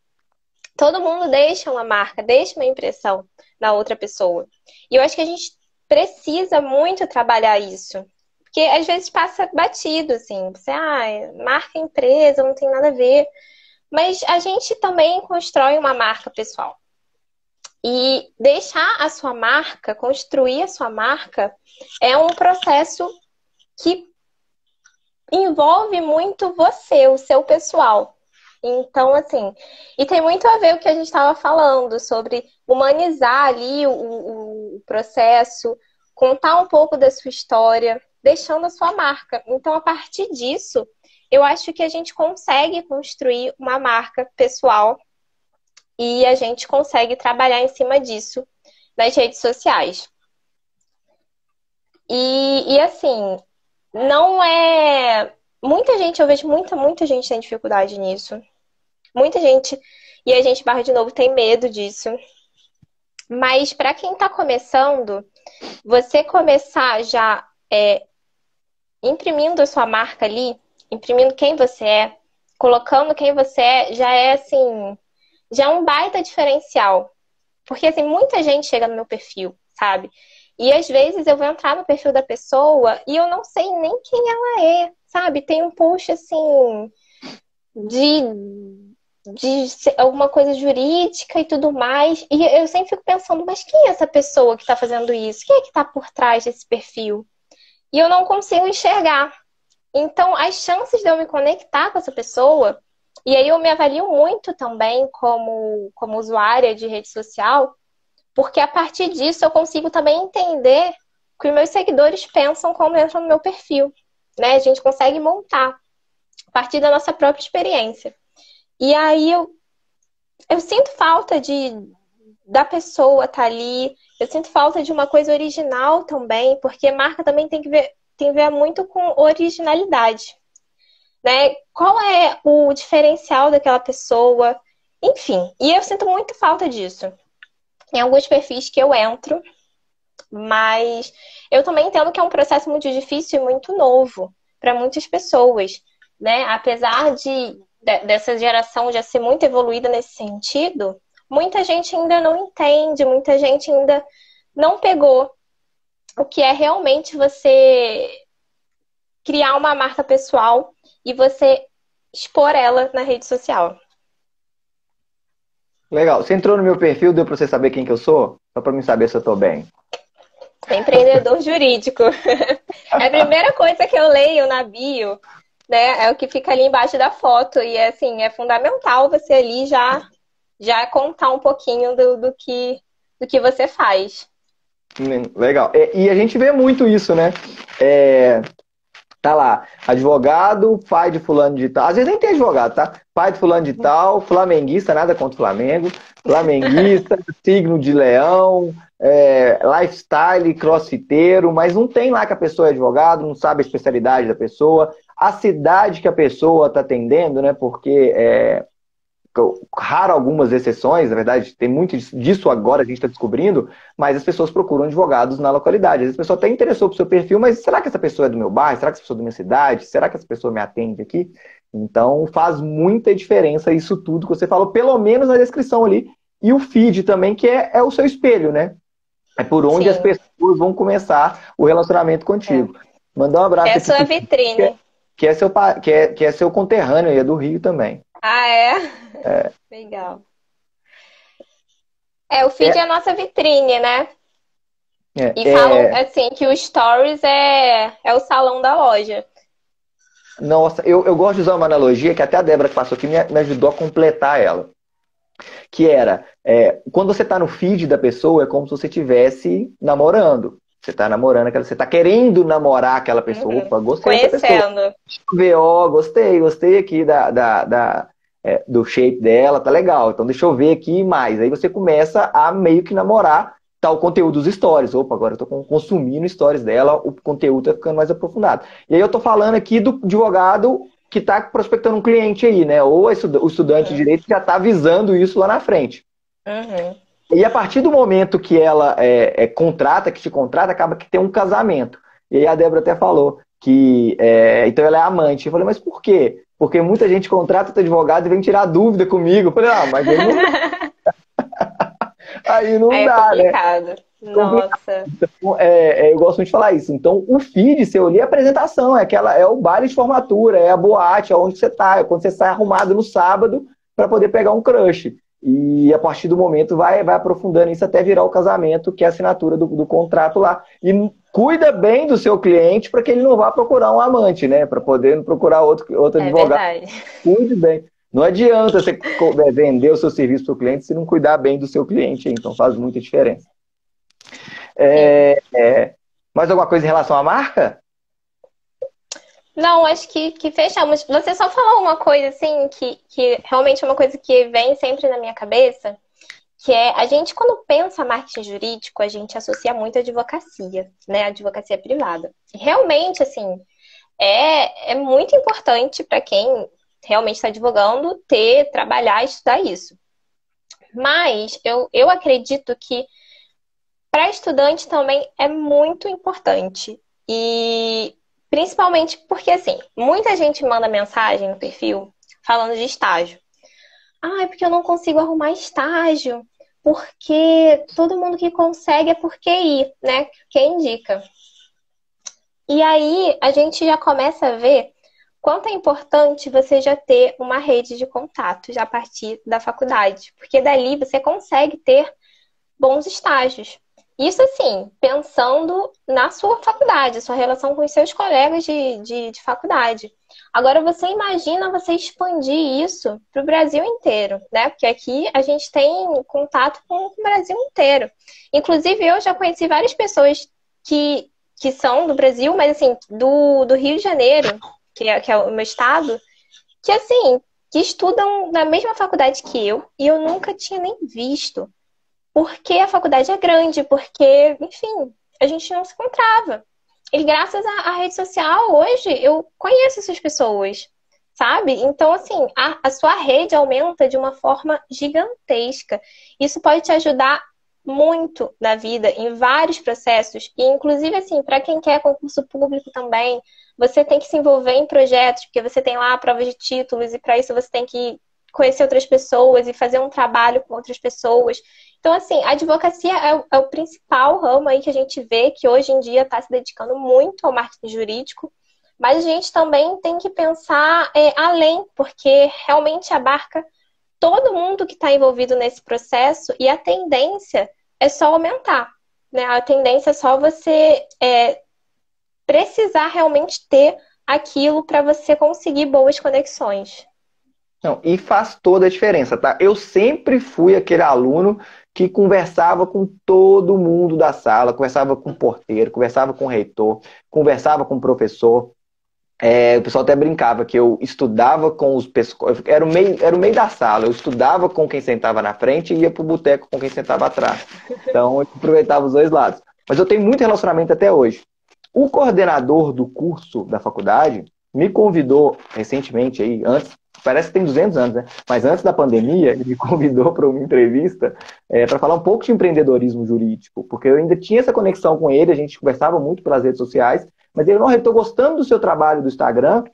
Todo mundo deixa uma marca, deixa uma impressão na outra pessoa. E eu acho que a gente precisa muito trabalhar isso. Porque às vezes passa batido, assim. Você, marca empresa, não tem nada a ver. Mas a gente também constrói uma marca pessoal. E deixar a sua marca, construir a sua marca, é um processo que envolve muito você, o seu pessoal. Então, assim, e tem muito a ver o que a gente estava falando sobre humanizar ali o processo, contar um pouco da sua história, deixando a sua marca. Então, a partir disso, eu acho que a gente consegue construir uma marca pessoal e a gente consegue trabalhar em cima disso nas redes sociais. E assim, não é. Muita gente, eu vejo muita gente tem dificuldade nisso. Muita gente, e a gente, barra de novo, tem medo disso. Mas para quem está começando, você começar já imprimindo a sua marca ali, imprimindo quem você é, colocando quem você é, já é assim, já é um baita diferencial. Porque assim, muita gente chega no meu perfil, sabe? E às vezes eu vou entrar no perfil da pessoa e eu não sei nem quem ela é, sabe? Tem um post assim de alguma coisa jurídica e tudo mais. E eu sempre fico pensando, mas quem é essa pessoa que está fazendo isso? Quem é que está por trás desse perfil? E eu não consigo enxergar. Então, as chances de eu me conectar com essa pessoa, e aí eu me avalio muito também como usuária de rede social, porque a partir disso eu consigo também entender o que os meus seguidores pensam quando entram no meu perfil, né? A gente consegue montar a partir da nossa própria experiência. E aí eu sinto falta da pessoa estar ali, eu sinto falta de uma coisa original também, porque marca também tem a ver muito com originalidade, né? Qual é o diferencial daquela pessoa? Enfim, e eu sinto muito falta disso. Em alguns perfis que eu entro, mas eu também entendo que é um processo muito difícil e muito novo para muitas pessoas, né? Apesar dessa geração já ser muito evoluída nesse sentido, muita gente ainda não entende, muita gente ainda não pegou o que é realmente você criar uma marca pessoal e você expor ela na rede social. Legal. Você entrou no meu perfil, deu pra você saber quem que eu sou? Só pra mim saber se eu tô bem. Empreendedor jurídico. É a primeira coisa que eu leio na bio, né? É o que fica ali embaixo da foto. E assim, é fundamental você ali já contar um pouquinho do que você faz. Legal. E a gente vê muito isso, né? Tá lá, advogado, pai de fulano de tal. Às vezes nem tem advogado, tá? Pai de fulano de tal, flamenguista, nada contra o Flamengo. Flamenguista, signo de leão, lifestyle, crossfiteiro, mas não tem lá que a pessoa é advogado, não sabe a especialidade da pessoa, a cidade que a pessoa está atendendo, né? Porque raro algumas exceções, na verdade, tem muito disso agora a gente está descobrindo, mas as pessoas procuram advogados na localidade. Às vezes a pessoa até interessou pro seu perfil, mas será que essa pessoa é do meu bairro? Será que essa pessoa é da minha cidade? Será que essa pessoa me atende aqui? Então faz muita diferença isso tudo que você falou, pelo menos na descrição ali. E o feed também, que é o seu espelho, né? É por onde as pessoas vão começar o relacionamento contigo. Mandar um abraço aqui. É a sua vitrine. Que é seu conterrâneo aí, é do Rio também. Ah, é? Legal. O feed é a nossa vitrine, né? E falam, assim, que o Stories é o salão da loja. Nossa, eu gosto de usar uma analogia que até a Débora que passou aqui me ajudou a completar ela. Que era, quando você está no feed da pessoa, é como se você estivesse namorando. Você está namorando, você está querendo namorar aquela pessoa. Opa, gostei dessa pessoa. Conhecendo. Gostei aqui do shape dela, tá legal. Então deixa eu ver aqui mais. Aí você começa a meio que namorar tal conteúdo dos stories. Opa, agora eu tô consumindo stories dela, o conteúdo tá ficando mais aprofundado. E aí eu tô falando aqui do advogado que está prospectando um cliente aí, né? Ou o estudante de direito que já está avisando isso lá na frente. E a partir do momento que ela que te contrata, acaba que tem um casamento. E aí a Débora até falou que então ela é amante. Eu falei, mas por quê? Porque muita gente contrata o advogado e vem tirar dúvida comigo. Eu falei, mas aí não, aí não dá, complicado. Né? Nossa. Então, eu gosto muito de falar isso. Então, o feed seu ali é a apresentação, é o baile de formatura, é a boate, é onde você tá, é quando você sai arrumado no sábado para poder pegar um crush. E a partir do momento vai aprofundando isso até virar o casamento, que é a assinatura do contrato lá. E cuida bem do seu cliente para que ele não vá procurar um amante, né? Para poder procurar outro advogado. Verdade. Cuide bem. Não adianta você vender o seu serviço para o cliente se não cuidar bem do seu cliente, então faz muita diferença. Mais alguma coisa em relação à marca? Não, acho que fechamos. Você só falou uma coisa, assim, que realmente é uma coisa que vem sempre na minha cabeça, que é a gente, quando pensa marketing jurídico, a gente associa muito a advocacia, né? A advocacia privada. Realmente, assim, é muito importante para quem realmente está advogando trabalhar e estudar isso. Mas eu acredito que para estudante também é muito importante. E principalmente porque, assim, muita gente manda mensagem no perfil falando de estágio. Ah, é porque eu não consigo arrumar estágio. Porque todo mundo que consegue é por QI, né? Quem indica. E aí a gente já começa a ver quanto é importante você já ter uma rede de contatos a partir da faculdade. Porque dali você consegue ter bons estágios. Isso, assim, pensando na sua faculdade, sua relação com os seus colegas de faculdade. Agora, você imagina você expandir isso para o Brasil inteiro, né? Porque aqui a gente tem contato com o Brasil inteiro. Inclusive, eu já conheci várias pessoas que são do Brasil, mas, assim, do Rio de Janeiro, que é o meu estado, que, assim, que estudam na mesma faculdade que eu, e eu nunca tinha nem visto. Porque a faculdade é grande, porque, enfim, a gente não se encontrava. E graças à rede social, hoje, eu conheço essas pessoas, sabe? Então, assim, a sua rede aumenta de uma forma gigantesca. Isso pode te ajudar muito na vida, em vários processos. E, inclusive, assim, para quem quer concurso público também, você tem que se envolver em projetos, porque você tem lá a prova de títulos, e para isso você tem que conhecer outras pessoas e fazer um trabalho com outras pessoas. Então, assim, a advocacia é o principal ramo aí que a gente vê que hoje em dia está se dedicando muito ao marketing jurídico, mas a gente também tem que pensar além, porque realmente abarca todo mundo que está envolvido nesse processo e a tendência é só aumentar, né? A tendência é só você precisar realmente ter aquilo para você conseguir boas conexões. Não, e faz toda a diferença, tá? Eu sempre fui aquele aluno que conversava com todo mundo da sala, conversava com o porteiro, conversava com o reitor, conversava com o professor. O pessoal até brincava que eu estudava com os pessoas, era o meio da sala, eu estudava com quem sentava na frente e ia pro boteco com quem sentava atrás. Então, eu aproveitava os dois lados. Mas eu tenho muito relacionamento até hoje. O coordenador do curso da faculdade me convidou recentemente, aí, antes, parece que tem 200 anos, né? Mas antes da pandemia, ele me convidou para uma entrevista para falar um pouco de empreendedorismo jurídico, porque eu ainda tinha essa conexão com ele, a gente conversava muito pelas redes sociais, mas ele, não, eu estou gostando do seu trabalho do Instagram,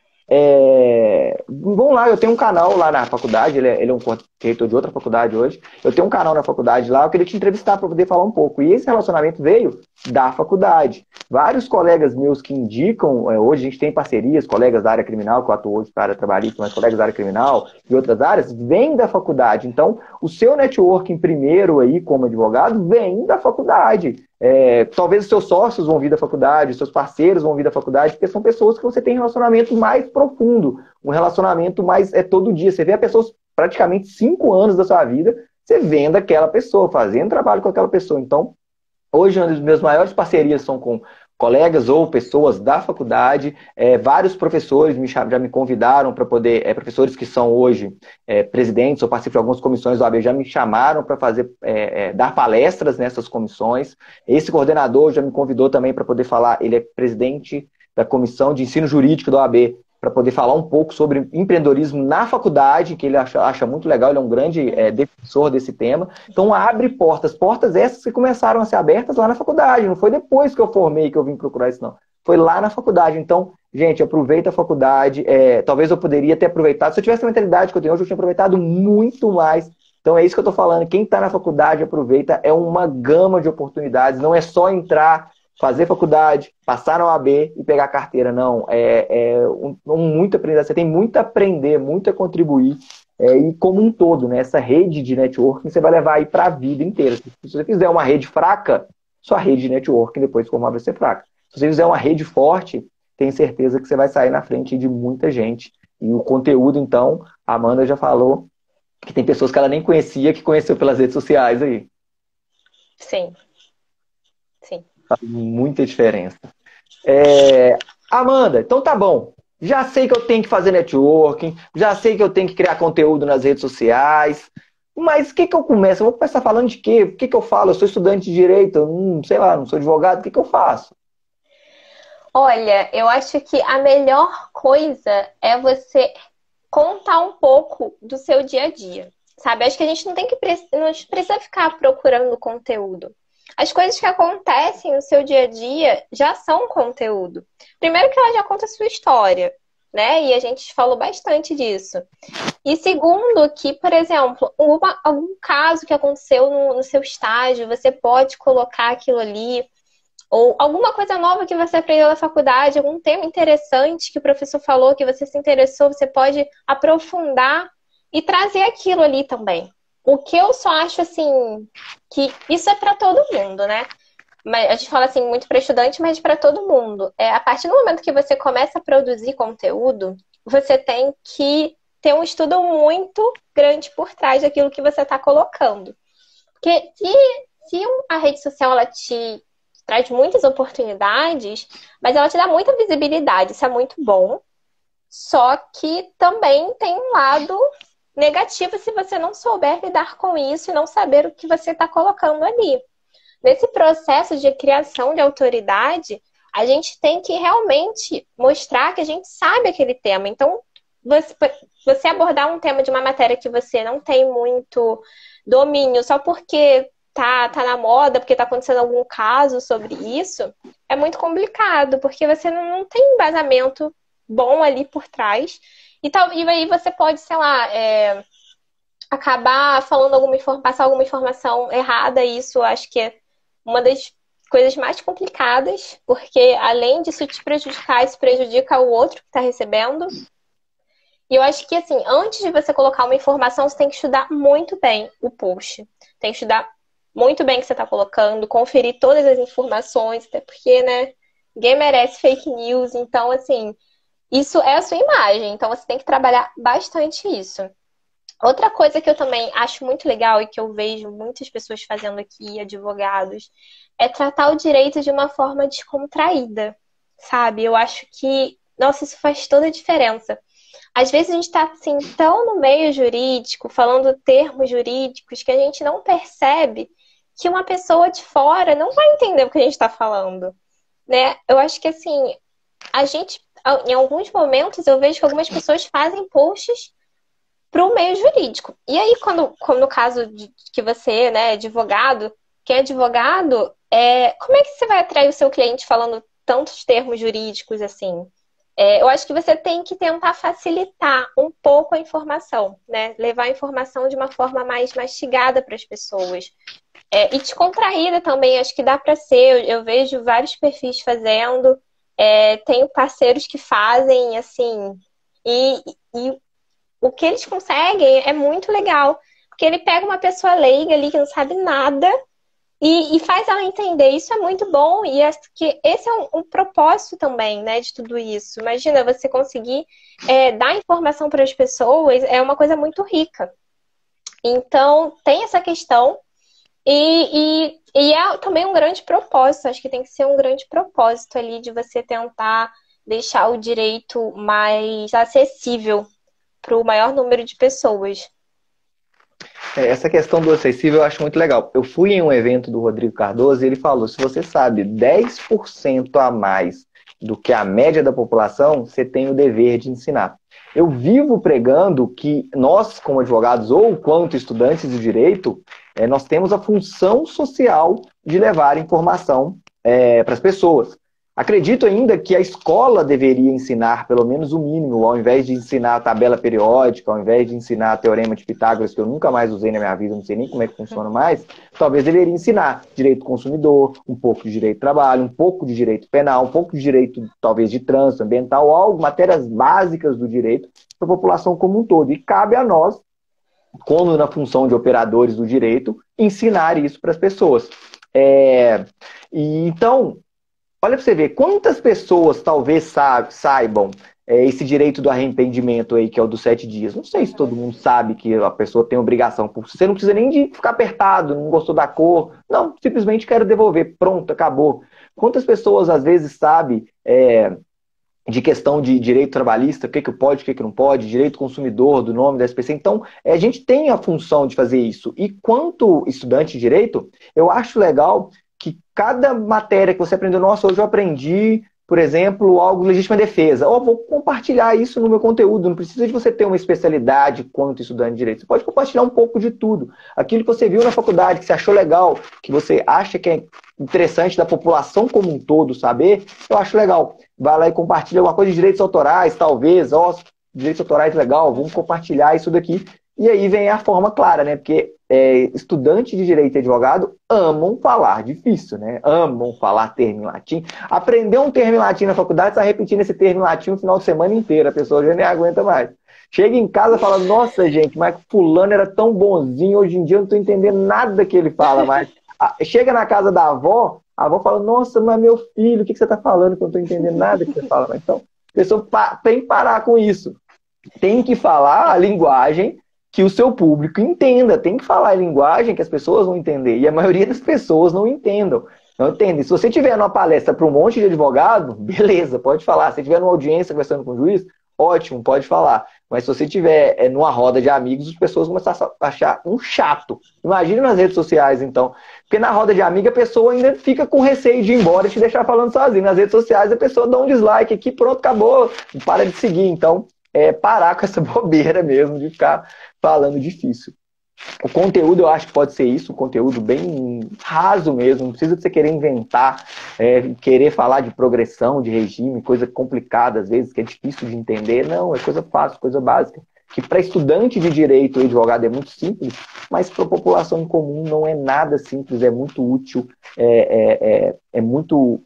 vamos lá, eu tenho um canal lá na faculdade, ele é um reitor de outra faculdade hoje, eu tenho um canal na faculdade lá, eu queria te entrevistar para poder falar um pouco. E esse relacionamento veio da faculdade. Vários colegas meus que indicam, hoje a gente tem parcerias, colegas da área criminal, que eu atuo hoje para a área trabalhista, mas colegas da área criminal e outras áreas, vêm da faculdade. Então, o seu networking primeiro aí, como advogado, vem da faculdade. Talvez os seus sócios vão vir da faculdade, os seus parceiros vão vir da faculdade, porque são pessoas que você tem relacionamento mais profundo, um relacionamento mais todo dia. Você vê a pessoa praticamente 5 anos da sua vida, você vendo aquela pessoa, fazendo trabalho com aquela pessoa. Então, hoje, uma das minhas maiores parcerias são com colegas ou pessoas da faculdade. Vários professores já me convidaram para poder, professores que são hoje presidentes ou participam de algumas comissões do AB, já me chamaram para fazer, dar palestras nessas comissões. Esse coordenador já me convidou também para poder falar, ele é presidente da Comissão de Ensino Jurídico do OAB, para poder falar um pouco sobre empreendedorismo na faculdade, que ele acha muito legal, ele é um grande defensor desse tema. Então, abre portas essas que começaram a ser abertas lá na faculdade, não foi depois que eu formei que eu vim procurar isso, não. Foi lá na faculdade. Então, gente, aproveita a faculdade. Talvez eu poderia ter aproveitado, se eu tivesse a mentalidade que eu tenho hoje, eu tinha aproveitado muito mais. Então, é isso que eu estou falando. Quem está na faculdade, aproveita. É uma gama de oportunidades, não é só entrar, fazer faculdade, passar na OAB e pegar carteira. Não, muito aprendizado. Você tem muito a aprender, muito a contribuir. E como um todo, né? Essa rede de networking você vai levar aí para a vida inteira. Se você fizer uma rede fraca, sua rede de networking depois de formar vai ser fraca. Se você fizer uma rede forte, tenho certeza que você vai sair na frente de muita gente E o conteúdo, então, a Amanda já falou que tem pessoas que ela nem conhecia, que conheceu pelas redes sociais aí. Sim, sim. Faz muita diferença. Amanda, então tá bom. Já sei que eu tenho que fazer networking, já sei que eu tenho que criar conteúdo nas redes sociais, mas o que que eu começo? Eu vou começar falando de quê? O que que eu falo? Eu sou estudante de direito, eu sei lá, não sou advogado, o que que eu faço? Olha, eu acho que a melhor coisa é você contar um pouco do seu dia a dia, sabe? Acho que a gente não tem que não precisa ficar procurando conteúdo. As coisas que acontecem no seu dia a dia já são conteúdo. Primeiro que ela já conta a sua história, né? E a gente falou bastante disso. E segundo que, por exemplo, algum caso que aconteceu no seu estágio, você pode colocar aquilo ali. Ou alguma coisa nova que você aprendeu na faculdade, algum tema interessante que o professor falou, que você se interessou, você pode aprofundar e trazer aquilo ali também. O que eu só acho, assim, que isso é para todo mundo, né? Mas a gente fala assim muito para estudante, mas para todo mundo. A partir do momento que você começa a produzir conteúdo, você tem que ter um estudo muito grande por trás daquilo que você está colocando. Porque se a rede social ela te traz muitas oportunidades, mas ela te dá muita visibilidade, isso é muito bom. Só que também tem um lado negativo se você não souber lidar com isso e não saber o que você está colocando ali. Nesse processo de criação de autoridade, a gente tem que realmente mostrar que a gente sabe aquele tema. Então, você abordar um tema de uma matéria que você não tem muito domínio só porque tá na moda, porque tá acontecendo algum caso sobre isso, é muito complicado, porque você não tem embasamento bom ali por trás. E aí você pode, sei lá, acabar falando passar alguma informação errada, e isso eu acho que é uma das coisas mais complicadas, porque além disso te prejudicar, isso prejudica o outro que está recebendo. E eu acho que, assim, antes de você colocar uma informação, você tem que estudar muito bem o post. Tem que estudar muito bem o que você está colocando, conferir todas as informações, até porque, né, ninguém merece fake news. Então, assim, isso é a sua imagem. Então, você tem que trabalhar bastante isso. Outra coisa que eu também acho muito legal e que eu vejo muitas pessoas fazendo aqui, advogados, é tratar o direito de uma forma descontraída, sabe? Eu acho que, nossa, isso faz toda a diferença. Às vezes a gente está assim, tão no meio jurídico, falando termos jurídicos, que a gente não percebe que uma pessoa de fora não vai entender o que a gente está falando, né? Eu acho que assim, a gente, em alguns momentos, eu vejo que algumas pessoas fazem posts para o meio jurídico. E aí, como no caso de que você, né, é advogado, quem é advogado, como é que você vai atrair o seu cliente falando tantos termos jurídicos assim? Eu acho que você tem que tentar facilitar um pouco a informação, né? Levar a informação de uma forma mais mastigada para as pessoas. E descontraída também, acho que dá para ser. Eu vejo vários perfis fazendo, tenho parceiros que fazem, assim, e o que eles conseguem é muito legal. Porque ele pega uma pessoa leiga ali que não sabe nada e faz ela entender. Isso é muito bom. E acho que esse é um propósito também, né, de tudo isso. Imagina, você conseguir dar informação para as pessoas é uma coisa muito rica. Então, tem essa questão. E é também um grande propósito. Acho que tem que ser um grande propósito ali de você tentar deixar o direito mais acessível para o maior número de pessoas. Essa questão do acessível eu acho muito legal. Eu fui em um evento do Rodrigo Cardoso e ele falou, se você sabe 10% a mais do que a média da população, você tem o dever de ensinar. Eu vivo pregando que nós, como advogados ou quanto estudantes de direito, nós temos a função social de levar informação para as pessoas. Acredito ainda que a escola deveria ensinar pelo menos o mínimo, ao invés de ensinar a tabela periódica, ao invés de ensinar o teorema de Pitágoras, que eu nunca mais usei na minha vida, não sei nem como é que funciona mais, talvez deveria ensinar direito do consumidor, um pouco de direito do trabalho, um pouco de direito penal, um pouco de direito, talvez, de trânsito ambiental, algo, matérias básicas do direito para a população como um todo. E cabe a nós, como na função de operadores do direito, ensinar isso para as pessoas. Então, olha para você ver, quantas pessoas talvez saibam esse direito do arrependimento aí, que é o dos 7 dias. Não sei se todo mundo sabe que a pessoa tem obrigação. Você não precisa nem de ficar apertado, não gostou da cor. Não, simplesmente quero devolver. Pronto, acabou. Quantas pessoas, às vezes, sabem de questão de direito trabalhista, o que pode, o que não pode, direito consumidor, do nome da SPC. Então, a gente tem a função de fazer isso. E quanto estudante de direito, eu acho legal que cada matéria que você aprendeu, nossa, hoje eu aprendi, por exemplo, algo de legítima defesa. Vou compartilhar isso no meu conteúdo. Não precisa de você ter uma especialidade quanto estudante de direito. Você pode compartilhar um pouco de tudo. Aquilo que você viu na faculdade, que você achou legal, que você acha que é interessante da população como um todo saber, eu acho legal. Vai lá e compartilha alguma coisa de direitos autorais, talvez. Direitos autorais legal, vamos compartilhar isso daqui. E aí vem a forma clara, né? Porque estudante de direito e advogado amam falar difícil, né? Amam falar termo em latim. Aprender um termo em latim na faculdade, está repetindo esse termo em latim o final de semana inteiro. A pessoa já nem aguenta mais. Chega em casa e fala, nossa, gente, mas fulano era tão bonzinho, hoje em dia eu não estou entendendo nada que ele fala mais. Chega na casa da avó, a avó fala, nossa, mas meu filho, o que você está falando que eu não estou entendendo nada que você fala? Então, a pessoa tem que parar com isso. Tem que falar a linguagem que o seu público entenda. Tem que falar a linguagem que as pessoas vão entender. E a maioria das pessoas não entendem. Não entendem. Se você tiver numa palestra para um monte de advogado, beleza, pode falar. Se tiver numa audiência conversando com o juiz, ótimo, pode falar. Mas se você tiver numa roda de amigos, as pessoas vão começar a achar um chato. Imagina nas redes sociais, então. Porque na roda de amigo, a pessoa ainda fica com receio de ir embora e te deixar falando sozinho. Nas redes sociais, a pessoa dá um dislike aqui, pronto, acabou. Para de seguir. Então, parar com essa bobeira mesmo de ficar falando difícil. O conteúdo eu acho que pode ser isso, um conteúdo bem raso mesmo, não precisa de você querer inventar, querer falar de progressão, de regime, coisa complicada às vezes, que é difícil de entender. Não, é coisa fácil, coisa básica. Que para estudante de direito e advogado é muito simples, mas para a população em comum não é nada simples, é muito útil, é muito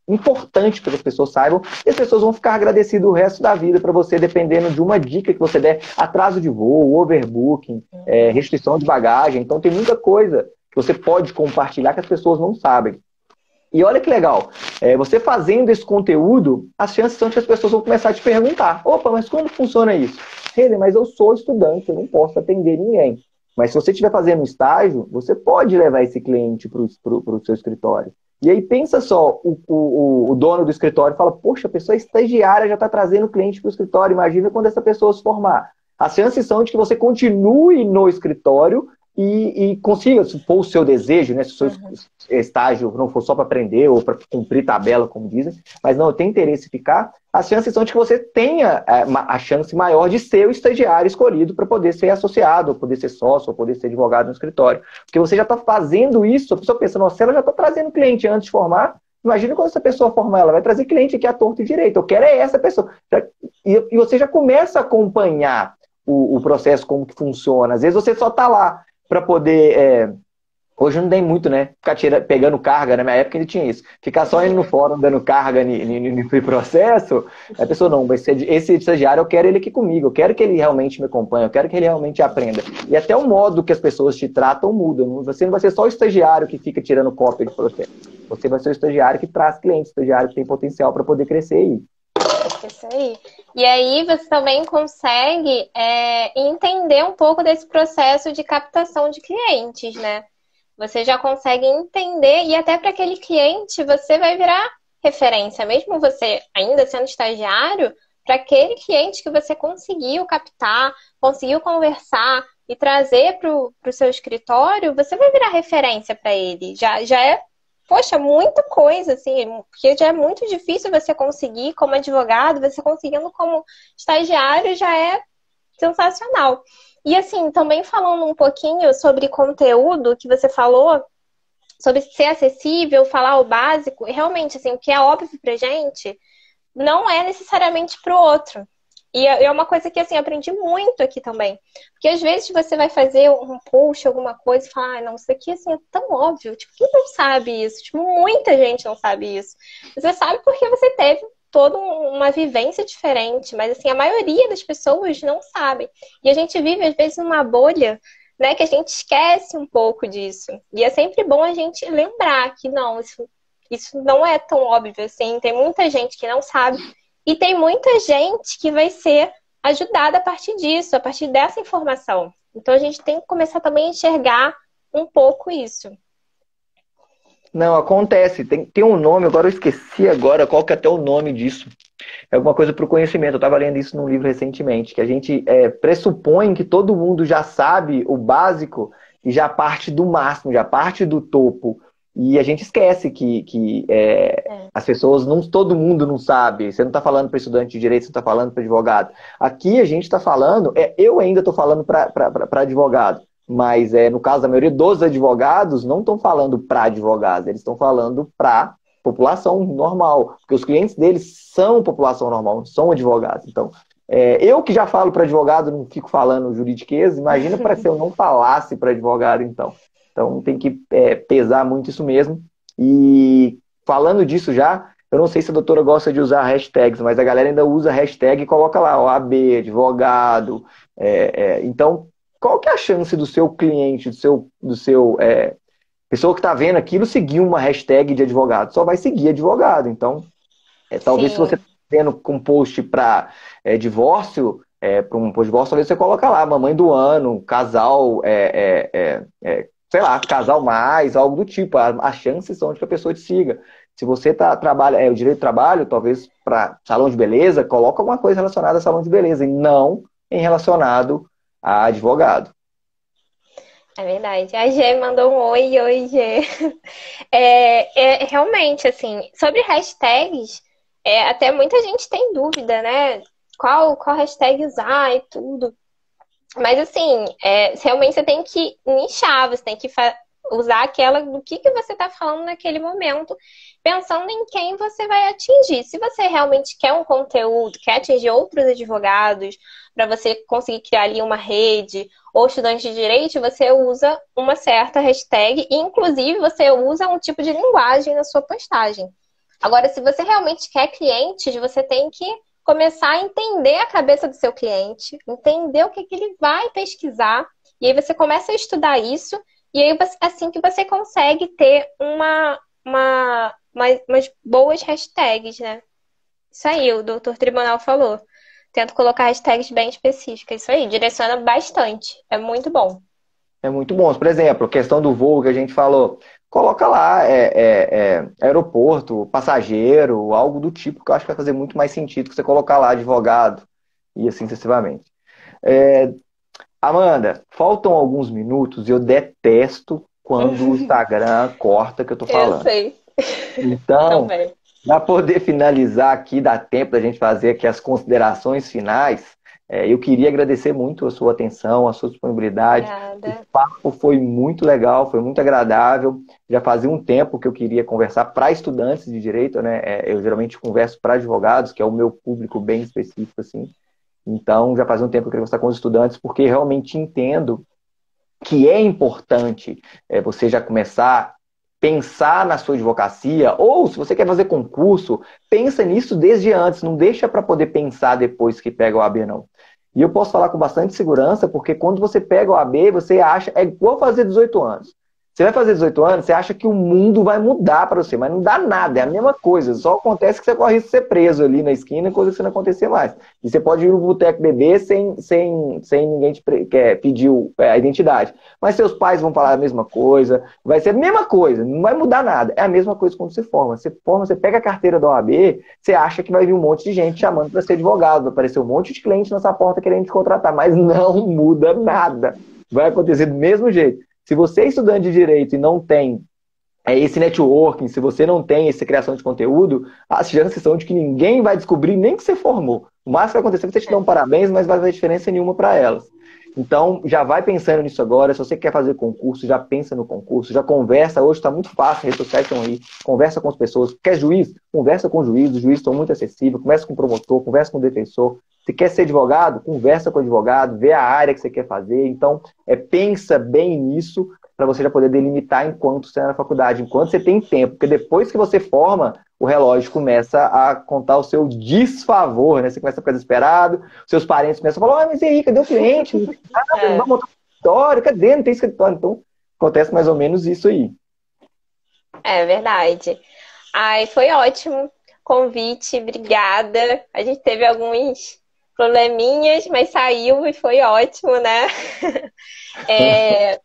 importante para que as pessoas saibam, e as pessoas vão ficar agradecidas o resto da vida para você, dependendo de uma dica que você der, atraso de voo, overbooking, restrição de bagagem. Então tem muita coisa que você pode compartilhar que as pessoas não sabem. E olha que legal, você fazendo esse conteúdo, as chances são que as pessoas vão começar a te perguntar, opa, mas como funciona isso? Ele, mas eu sou estudante, eu não posso atender ninguém. Mas se você estiver fazendo um estágio, você pode levar esse cliente para o seu escritório. E aí pensa só, o dono do escritório fala, poxa, a pessoa estagiária já está trazendo cliente para o escritório, imagina quando essa pessoa se formar. As chances são de que você continue no escritório e consiga, se for o seu desejo, né, se o seu estágio não for só para aprender ou para cumprir tabela, como dizem, mas não tem interesse em ficar, as chances são de que você tenha a chance maior de ser o estagiário escolhido para poder ser associado, ou poder ser sócio, ou poder ser advogado no escritório. Porque você já está fazendo isso, a pessoa pensa, nossa, ela já está trazendo cliente antes de formar, imagina quando essa pessoa formar, ela vai trazer cliente aqui à torto e direito, eu quero essa pessoa. E você já começa a acompanhar o processo, como que funciona. Às vezes você só está lá para poder... Hoje não tem muito, né? Ficar pegando carga, na minha época ainda tinha isso. Ficar só indo no fórum dando carga no processo, a pessoa não, esse estagiário eu quero ele aqui comigo, eu quero que ele realmente me acompanhe, eu quero que ele realmente aprenda. E até o modo que as pessoas te tratam muda. Você não vai ser só o estagiário que fica tirando cópia de processo. Você vai ser o estagiário que traz clientes, o estagiário que tem potencial para poder crescer aí. Isso aí. E aí você também consegue entender um pouco desse processo de captação de clientes, né? Você já consegue entender e até para aquele cliente você vai virar referência, mesmo você ainda sendo estagiário, para aquele cliente que você conseguiu captar, conseguiu conversar e trazer para o seu escritório, você vai virar referência para ele. Já é, poxa, muita coisa, assim, porque já é muito difícil você conseguir como advogado, você conseguindo como estagiário já é sensacional. E assim, também falando um pouquinho sobre conteúdo que você falou, sobre ser acessível, falar o básico, realmente, assim, o que é óbvio pra gente, não é necessariamente pro outro. E é uma coisa que, assim, eu aprendi muito aqui também. Porque às vezes você vai fazer um post, alguma coisa, e fala, não, isso aqui, assim, é tão óbvio. Tipo, quem não sabe isso? Tipo, muita gente não sabe isso. Você sabe porque você teve toda uma vivência diferente, mas assim, a maioria das pessoas não sabe. E a gente vive, às vezes, numa bolha, né, que a gente esquece um pouco disso. E é sempre bom a gente lembrar que não, isso não é tão óbvio assim. Tem muita gente que não sabe E tem muita gente que vai ser ajudada a partir disso, a partir dessa informação. Então a gente tem que começar também a enxergar um pouco isso. Não, acontece. Tem um nome, agora eu esqueci agora qual que é até o nome disso. É alguma coisa para o conhecimento. Eu estava lendo isso num livro recentemente, que a gente pressupõe que todo mundo já sabe o básico e já parte do máximo, já parte do topo. E a gente esquece que as pessoas, não, todo mundo não sabe. Você não está falando para estudante de direito, você está falando para advogado. Aqui a gente está falando, eu ainda estou falando para advogado, mas no caso da maioria dos advogados, não estão falando para advogados, eles estão falando para população normal, porque os clientes deles são população normal, não são advogados. Então, eu que já falo para advogado, não fico falando juridiquês, imagina para se eu não falasse para advogado, então. Então, tem que pesar muito isso mesmo. E falando disso já, eu não sei se a doutora gosta de usar hashtags, mas a galera ainda usa hashtag e coloca lá, OAB, advogado. Então, qual que é a chance do seu cliente, do seu pessoa que está vendo aquilo seguir uma hashtag de advogado? Só vai seguir advogado. Então, talvez se você está vendo com post para divórcio, para um post de divórcio, talvez você coloca lá, mamãe do ano, casal, sei lá, casal mais, algo do tipo. As chances são de que a pessoa te siga. Se você trabalha o direito do trabalho, talvez para salão de beleza, coloca alguma coisa relacionada a salão de beleza e não em relacionado a advogado. É verdade. A Gê mandou um oi, Gê. Realmente, assim, sobre hashtags, até muita gente tem dúvida, né? Qual hashtag usar e tudo. Mas, assim, realmente você tem que nichar, você tem que usar aquela do que você está falando naquele momento, pensando em quem você vai atingir. Se você realmente quer um conteúdo, quer atingir outros advogados, para você conseguir criar ali uma rede, ou estudantes de direito, você usa uma certa hashtag e, inclusive, você usa um tipo de linguagem na sua postagem. Agora, se você realmente quer clientes, você tem que começar a entender a cabeça do seu cliente, entender o que ele vai pesquisar, e aí você começa a estudar isso, e aí assim que você consegue ter umas boas hashtags, né? Isso aí, o doutor Tribunal falou. Tento colocar hashtags bem específicas. Isso aí, direciona bastante. É muito bom. É muito bom. Por exemplo, a questão do voo que a gente falou. Coloca lá aeroporto, passageiro, algo do tipo, que eu acho que vai fazer muito mais sentido que você colocar lá advogado e assim sucessivamente. Amanda, faltam alguns minutos e eu detesto quando o Instagram corta que eu tô falando. Eu sei. Então, para poder finalizar aqui, dá tempo da gente fazer aqui as considerações finais. Eu queria agradecer muito a sua atenção, a sua disponibilidade. Obrigada. O papo foi muito legal, foi muito agradável. Já fazia um tempo que eu queria conversar para estudantes de direito, né? Eu geralmente converso para advogados, que é o meu público bem específico, assim. Então, já fazia um tempo que eu queria conversar com os estudantes, porque realmente entendo que é importante você já começar a pensar na sua advocacia, ou se você quer fazer concurso, pensa nisso desde antes, não deixa para poder pensar depois que pega o AB, não. E eu posso falar com bastante segurança, porque quando você pega o AB, você acha, é igual fazer 18 anos. Você vai fazer 18 anos, você acha que o mundo vai mudar para você, mas não dá nada, é a mesma coisa. Só acontece que você corre risco de ser preso ali na esquina, coisa que você não acontecer mais. E você pode ir no boteco beber sem ninguém te pedir a identidade. Mas seus pais vão falar a mesma coisa, vai ser a mesma coisa, não vai mudar nada. É a mesma coisa quando você forma. Você forma, você pega a carteira da OAB, você acha que vai vir um monte de gente chamando para ser advogado, vai aparecer um monte de cliente na sua porta querendo te contratar, mas não muda nada. Vai acontecer do mesmo jeito. Se você é estudante de direito e não tem esse networking, se você não tem essa criação de conteúdo, as chances são de que ninguém vai descobrir nem que você formou. O máximo que vai acontecer é que você te dá um parabéns, mas vai fazer diferença nenhuma para elas. Então, já vai pensando nisso agora. Se você quer fazer concurso, já pensa no concurso, já conversa. Hoje está muito fácil, redes sociais estão aí. Conversa com as pessoas. Quer juiz? Conversa com o juiz. Os juízes estão muito acessíveis. Conversa com o promotor, conversa com o defensor. Se quer ser advogado, conversa com o advogado, vê a área que você quer fazer. Então, pensa bem nisso para você já poder delimitar enquanto você está na faculdade, enquanto você tem tempo. Porque depois que você forma, o relógio começa a contar o seu desfavor, né? Você começa a ficar desesperado, seus parentes começam a falar, mas e aí, cadê o cliente? Não vai montar escritório, cadê? Não tem escritório. Então, acontece mais ou menos isso aí. É verdade. Ai, foi ótimo. convite, obrigada. A gente teve alguns probleminhas, mas saiu e foi ótimo, né? É...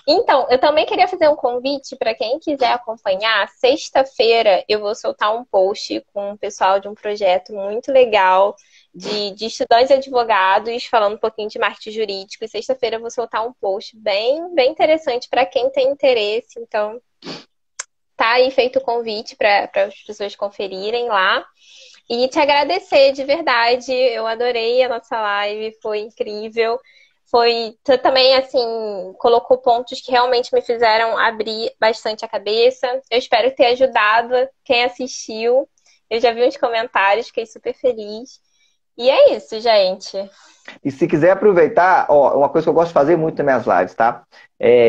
Então, eu também queria fazer um convite para quem quiser acompanhar. Sexta-feira eu vou soltar um post com o pessoal de um projeto muito legal de estudantes e advogados, falando um pouquinho de marketing jurídico. E sexta-feira eu vou soltar um post bem interessante para quem tem interesse. Então, tá aí feito o convite para as pessoas conferirem lá. E te agradecer de verdade. Eu adorei a nossa live, foi incrível. Você também, assim, colocou pontos que realmente me fizeram abrir bastante a cabeça. Eu espero ter ajudado quem assistiu. Eu já vi uns comentários, fiquei super feliz. E é isso, gente. E se quiser aproveitar, ó, uma coisa que eu gosto de fazer muito nas minhas lives, tá?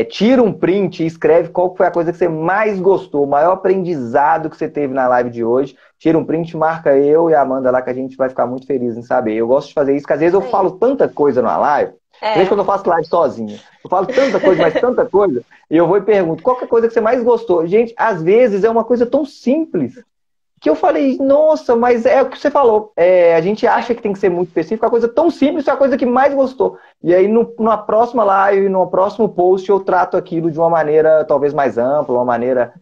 Tira um print e escreve qual foi a coisa que você mais gostou, o maior aprendizado que você teve na live de hoje. Tira um print, marca eu e a Amanda lá, que a gente vai ficar muito feliz em saber. Eu gosto de fazer isso, porque às vezes eu falo tanta coisa numa live, às vezes quando eu faço live sozinho, eu falo tanta coisa, mas tanta coisa, e eu vou e pergunto, qual que é a coisa que você mais gostou? Gente, às vezes é uma coisa tão simples, que eu falei, nossa, mas é o que você falou. A gente acha que tem que ser muito específico, é uma coisa tão simples, é a coisa que mais gostou. E aí, numa próxima live, no próximo post, eu trato aquilo de uma maneira talvez mais ampla, uma maneira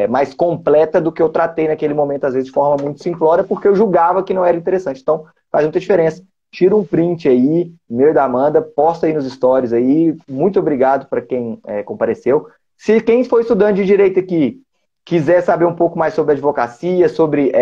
mais completa do que eu tratei naquele momento, às vezes de forma muito simplória, porque eu julgava que não era interessante. Então, faz muita diferença. Tira um print aí, meu e da Amanda, posta aí nos stories aí. Muito obrigado para quem compareceu. Se quem for estudante de direito aqui quiser saber um pouco mais sobre advocacia, sobre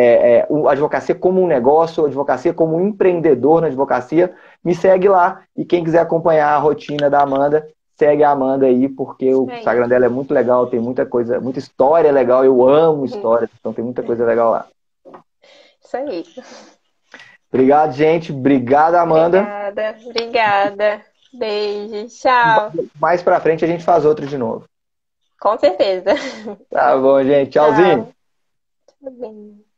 advocacia como um negócio, advocacia como um empreendedor na advocacia, me segue lá. E quem quiser acompanhar a rotina da Amanda, segue a Amanda aí, porque o Instagram dela é muito legal, tem muita coisa, muita história legal. Eu amo história, então tem muita coisa legal lá. Isso aí. Obrigado, gente. Obrigado, Amanda. Obrigada. Beijo, tchau. Mais pra frente a gente faz outro de novo. Com certeza. Tá bom, gente. Tchauzinho. Tchau. Tudo bem.